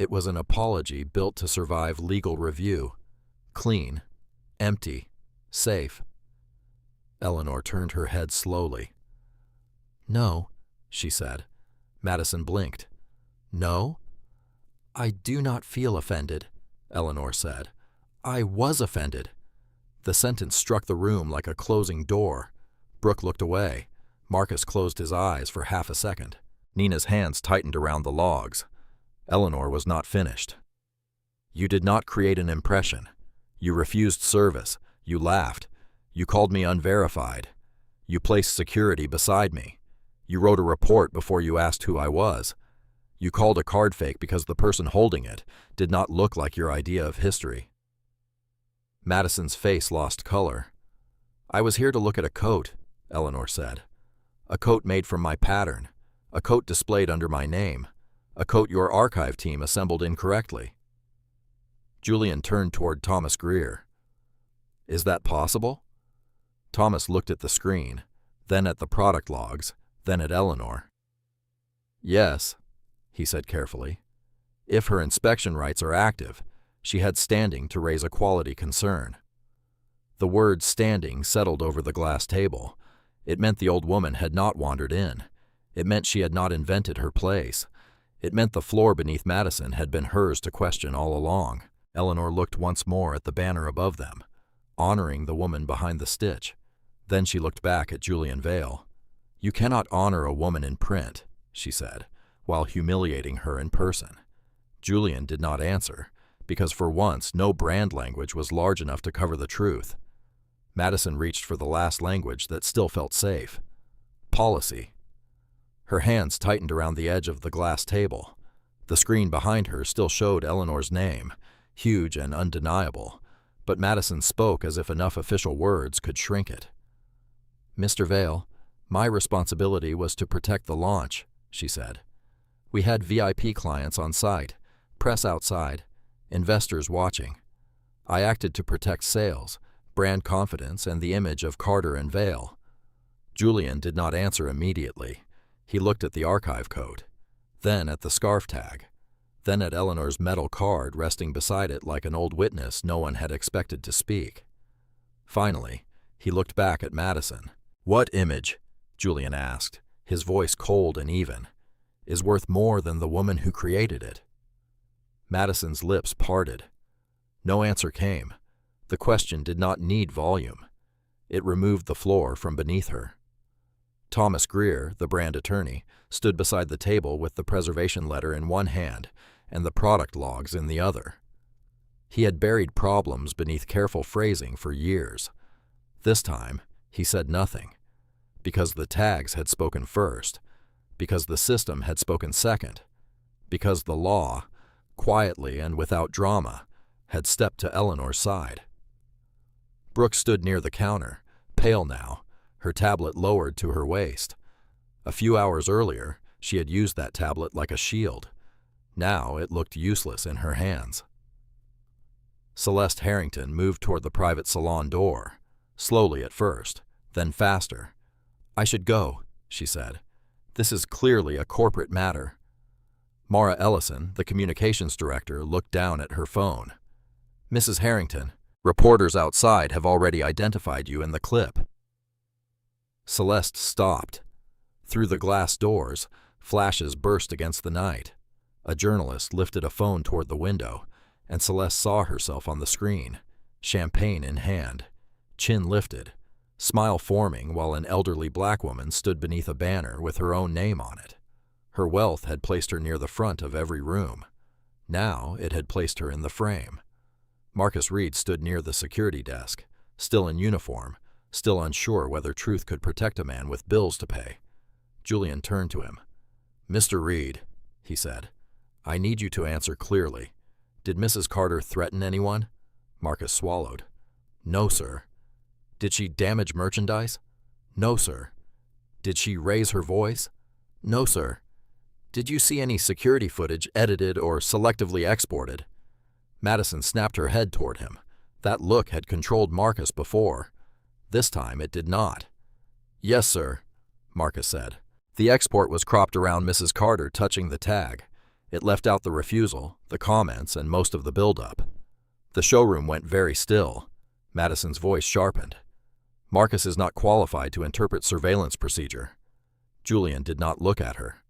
It was an apology built to survive legal review. Clean, empty, safe. Eleanor turned her head slowly. No, she said. Madison blinked. No? I do not feel offended, Eleanor said. I was offended. The sentence struck the room like a closing door. Brooke looked away. Marcus closed his eyes for half a second. Nina's hands tightened around the logs. Eleanor was not finished. You did not create an impression. You refused service. You laughed. You called me unverified. You placed security beside me. You wrote a report before you asked who I was. You called a card fake because the person holding it did not look like your idea of history. Madison's face lost color. I was here to look at a coat, Eleanor said. A coat made from my pattern. A coat displayed under my name. A coat your archive team assembled incorrectly. Julian turned toward Thomas Greer. Is that possible? Thomas looked at the screen, then at the product logs, then at Eleanor. Yes, he said carefully. If her inspection rights are active, she had standing to raise a quality concern. The word standing settled over the glass table. It meant the old woman had not wandered in. It meant she had not invented her place. It meant the floor beneath Madison had been hers to question all along. Eleanor looked once more at the banner above them, honoring the woman behind the stitch. Then she looked back at Julian Vale. You cannot honor a woman in print, she said, while humiliating her in person. Julian did not answer, because for once no brand language was large enough to cover the truth. Madison reached for the last language that still felt safe. Policy. Her hands tightened around the edge of the glass table. The screen behind her still showed Eleanor's name, huge and undeniable, but Madison spoke as if enough official words could shrink it. Mr. Vale, my responsibility was to protect the launch, she said. We had VIP clients on site, press outside, investors watching. I acted to protect sales, brand confidence, and the image of Carter and Vale. Julian did not answer immediately. He looked at the archive code, then at the scarf tag, then at Eleanor's metal card resting beside it like an old witness no one had expected to speak. Finally, he looked back at Madison. What image, Julian asked, his voice cold and even, is worth more than the woman who created it? Madison's lips parted. No answer came. The question did not need volume. It removed the floor from beneath her. Thomas Greer, the brand attorney, stood beside the table with the preservation letter in one hand and the product logs in the other. He had buried problems beneath careful phrasing for years. This time, he said nothing, because the tags had spoken first, because the system had spoken second, because the law, quietly and without drama, had stepped to Eleanor's side. Brooke stood near the counter, pale now, her tablet lowered to her waist. A few hours earlier, she had used that tablet like a shield. Now it looked useless in her hands. Celeste Harrington moved toward the private salon door, slowly at first, then faster. "I should go," she said. "This is clearly a corporate matter." Mara Ellison, the communications director, looked down at her phone. "Mrs. Harrington, reporters outside have already identified you in the clip." Celeste stopped. Through the glass doors, flashes burst against the night. A journalist lifted a phone toward the window, and Celeste saw herself on the screen, champagne in hand, chin lifted, smile forming while an elderly black woman stood beneath a banner with her own name on it. Her wealth had placed her near the front of every room. Now it had placed her in the frame. Marcus Reed stood near the security desk, still in uniform, still unsure whether truth could protect a man with bills to pay. Julian turned to him. "Mr. Reed," he said, "I need you to answer clearly. Did Mrs. Carter threaten anyone?" Marcus swallowed. "No, sir." "Did she damage merchandise?" "No, sir." "Did she raise her voice?" "No, sir." "Did you see any security footage edited or selectively exported?" Madison snapped her head toward him. That look had controlled Marcus before. This time it did not. "Yes, sir," Marcus said. The export was cropped around Mrs. Carter touching the tag. It left out the refusal, the comments, and most of the buildup. The showroom went very still. Madison's voice sharpened. "Marcus is not qualified to interpret surveillance procedure." Julian did not look at her.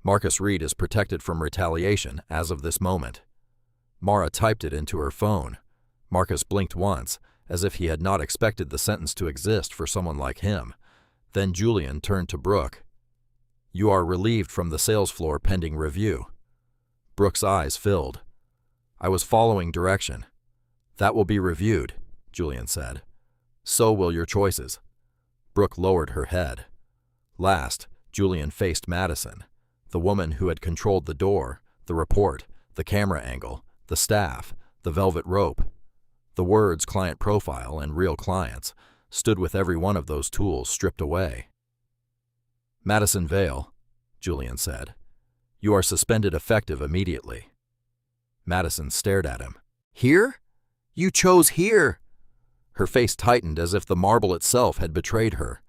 "Marcus Reed is protected from retaliation as of this moment." Mara typed it into her phone. Marcus blinked once, as if he had not expected the sentence to exist for someone like him. Then Julian turned to Brooke. "You are relieved from the sales floor pending review." Brooke's eyes filled. "I was following direction." "That will be reviewed," Julian said. "So will your choices." Brooke lowered her head. Last, Julian faced Madison, the woman who had controlled the door, the report, the camera angle, the staff, the velvet rope. The words client profile and real clients stood with every one of those tools stripped away. "Madison Vale," Julian said, "you are suspended effective immediately." Madison stared at him. "Here? You chose here!" Her face tightened as if the marble itself had betrayed her.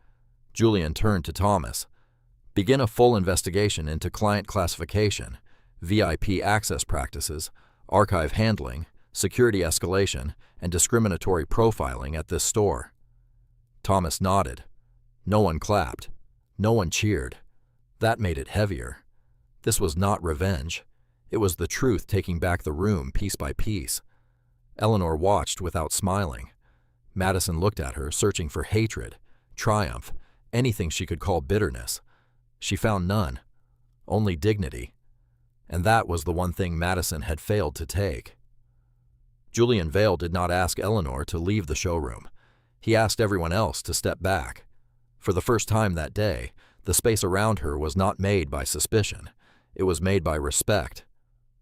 Julian turned to Thomas. "Begin a full investigation into client classification, VIP access practices, archive handling, security escalation, and discriminatory profiling at this store." Thomas nodded. No one clapped. No one cheered. That made it heavier. This was not revenge. It was the truth taking back the room piece by piece. Eleanor watched without smiling. Madison looked at her, searching for hatred, triumph, anything she could call bitterness. She found none. Only dignity. And that was the one thing Madison had failed to take. Julian Vale did not ask Eleanor to leave the showroom. He asked everyone else to step back. For the first time that day, the space around her was not made by suspicion. It was made by respect.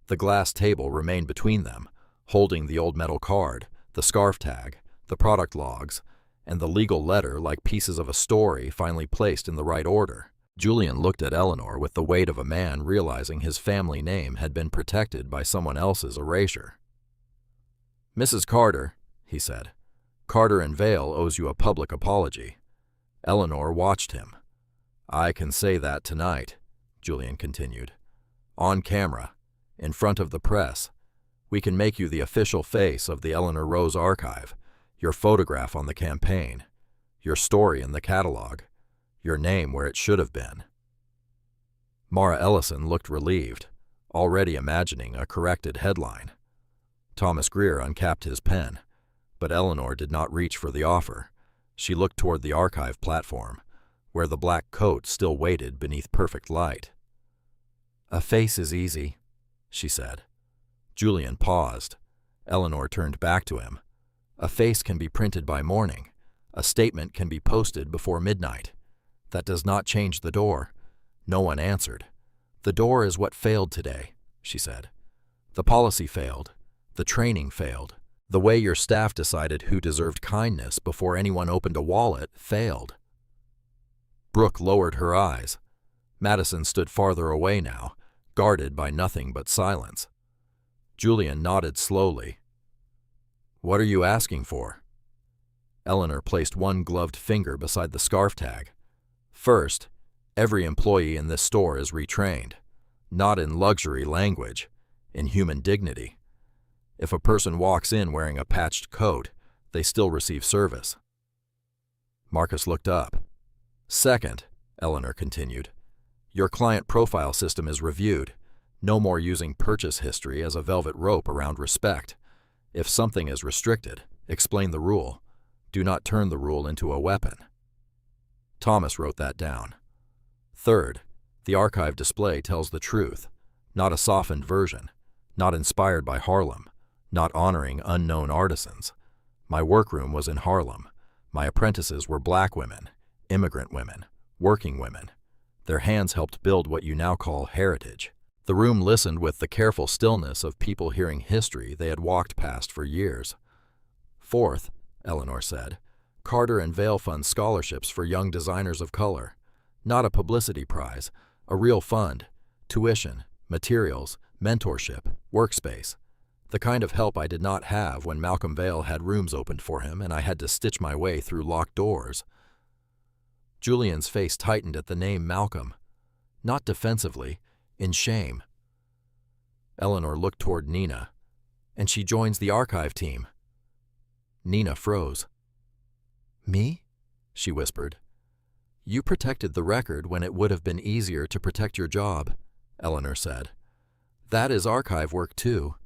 The glass table remained between them, holding the old metal card, the scarf tag, the product logs, and the legal letter like pieces of a story finally placed in the right order. Julian looked at Eleanor with the weight of a man realizing his family name had been protected by someone else's erasure. "Mrs. Carter," he said, "Carter and Vale owes you a public apology." Eleanor watched him. "I can say that tonight," Julian continued. "On camera, in front of the press. We can make you the official face of the Eleanor Rose archive, your photograph on the campaign, your story in the catalog, your name where it should have been." Mara Ellison looked relieved, already imagining a corrected headline. Thomas Greer uncapped his pen, but Eleanor did not reach for the offer. She looked toward the archive platform, where the black coat still waited beneath perfect light. "A face is easy," she said. Julian paused. Eleanor turned back to him. "A face can be printed by morning. A statement can be posted before midnight. That does not change the door. No one answered. The door is what failed today, she said. The policy failed. The training failed. The way your staff decided who deserved kindness before anyone opened a wallet failed. Brooke lowered her eyes. Madison stood farther away now, guarded by nothing but silence. Julian nodded slowly. What are you asking for? Eleanor placed one gloved finger beside the scarf tag. First, every employee in this store is retrained, not in luxury language, in human dignity. If a person walks in wearing a patched coat, they still receive service. Marcus looked up. Second, Eleanor continued, your client profile system is reviewed. No more using purchase history as a velvet rope around respect. If something is restricted, explain the rule. Do not turn the rule into a weapon. Thomas wrote that down. Third, the archive display tells the truth, not a softened version, not inspired by Harlem, not honoring unknown artisans. My workroom was in Harlem. My apprentices were black women, immigrant women, working women. Their hands helped build what you now call heritage. The room listened with the careful stillness of people hearing history they had walked past for years. Fourth, Eleanor said, Carter and Vail fund scholarships for young designers of color. Not a publicity prize, a real fund, tuition, materials, mentorship, workspace. The kind of help I did not have when Malcolm Vail had rooms opened for him and I had to stitch my way through locked doors. Julian's face tightened at the name Malcolm, not defensively, in shame. Eleanor looked toward Nina, and she joins the archive team. Nina froze. Me? She whispered. You protected the record when it would have been easier to protect your job, Eleanor said. That is archive work too.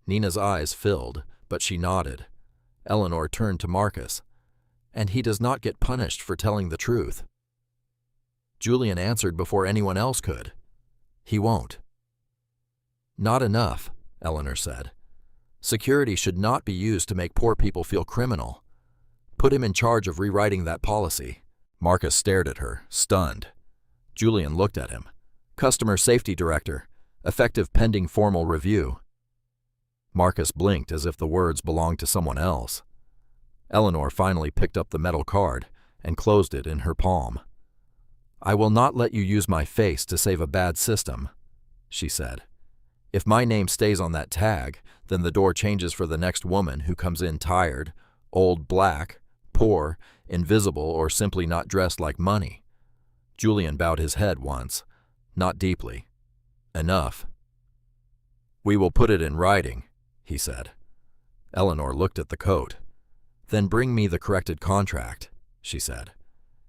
Nina's eyes filled, but she nodded. Eleanor turned to Marcus. And he does not get punished for telling the truth. Julian answered before anyone else could. He won't. Not enough, Eleanor said. Security should not be used to make poor people feel criminal. Put him in charge of rewriting that policy. Marcus stared at her, stunned. Julian looked at him. Customer Safety Director, effective pending formal review. Marcus blinked as if the words belonged to someone else. Eleanor finally picked up the metal card and closed it in her palm. I will not let you use my face to save a bad system, she said. If my name stays on that tag, then the door changes for the next woman who comes in tired, old black, poor, invisible, or simply not dressed like money. Julian bowed his head once, not deeply. Enough. We will put it in writing, he said. Eleanor looked at the coat. Then bring me the corrected contract, she said.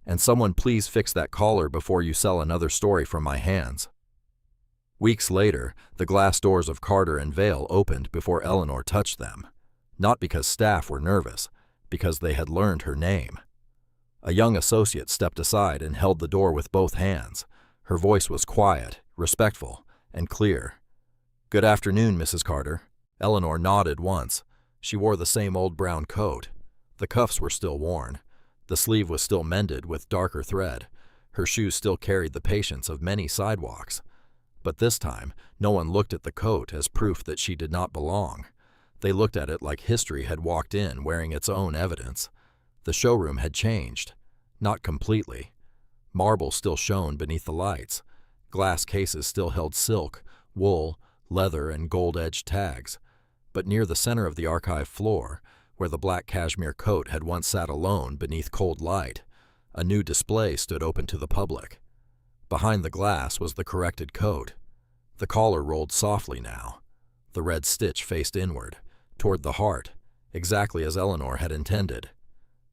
And someone please fix that collar before you sell another story from my hands. Weeks later, the glass doors of Carter and Vail opened before Eleanor touched them. Not because staff were nervous, because they had learned her name. A young associate stepped aside and held the door with both hands. Her voice was quiet, respectful, and clear. Good afternoon, Mrs. Carter. Eleanor nodded once. She wore the same old brown coat. The cuffs were still worn. The sleeve was still mended with darker thread. Her shoes still carried the patience of many sidewalks. But this time, no one looked at the coat as proof that she did not belong. They looked at it like history had walked in wearing its own evidence. The showroom had changed. Not completely. Marble still shone beneath the lights. Glass cases still held silk, wool, leather, and gold-edged tags. But near the center of the archive floor, where the black cashmere coat had once sat alone beneath cold light, a new display stood open to the public. Behind the glass was the corrected coat. The collar rolled softly now. The red stitch faced inward, toward the heart, exactly as Eleanor had intended.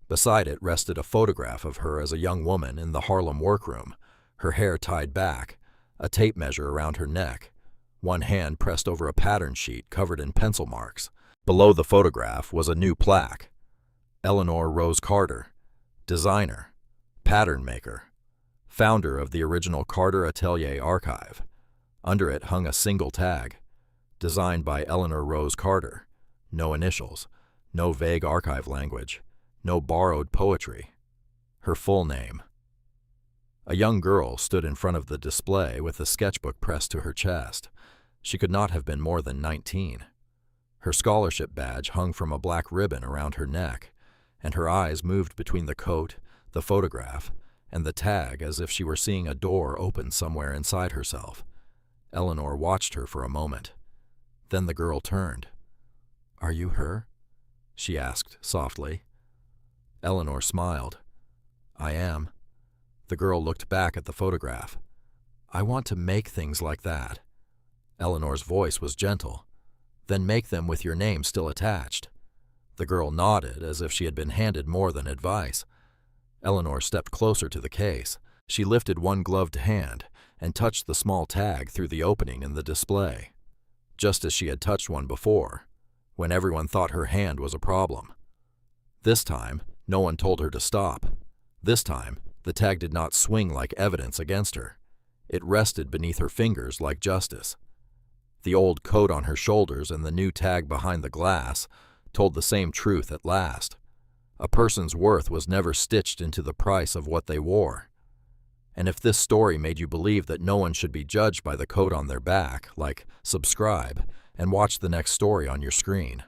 Beside it rested a photograph of her as a young woman in the Harlem workroom, her hair tied back, a tape measure around her neck, one hand pressed over a pattern sheet covered in pencil marks. Below the photograph was a new plaque. Eleanor Rose Carter, designer, pattern maker, founder of the original Carter Atelier archive. Under it hung a single tag, designed by Eleanor Rose Carter. No initials, no vague archive language, no borrowed poetry. Her full name. A young girl stood in front of the display with a sketchbook pressed to her chest. She could not have been more than 19. Her scholarship badge hung from a black ribbon around her neck, and her eyes moved between the coat, the photograph, and the tag as if she were seeing a door open somewhere inside herself. Eleanor watched her for a moment. Then the girl turned. "Are you her?" she asked softly. Eleanor smiled. "I am." The girl looked back at the photograph. "I want to make things like that." Eleanor's voice was gentle. "Then make them with your name still attached." The girl nodded as if she had been handed more than advice. Eleanor stepped closer to the case. She lifted one gloved hand and touched the small tag through the opening in the display, just as she had touched one before, when everyone thought her hand was a problem. This time, no one told her to stop. This time, the tag did not swing like evidence against her. It rested beneath her fingers like justice. The old coat on her shoulders and the new tag behind the glass told the same truth at last. A person's worth was never stitched into the price of what they wore. And if this story made you believe that no one should be judged by the coat on their back, like subscribe and watch the next story on your screen.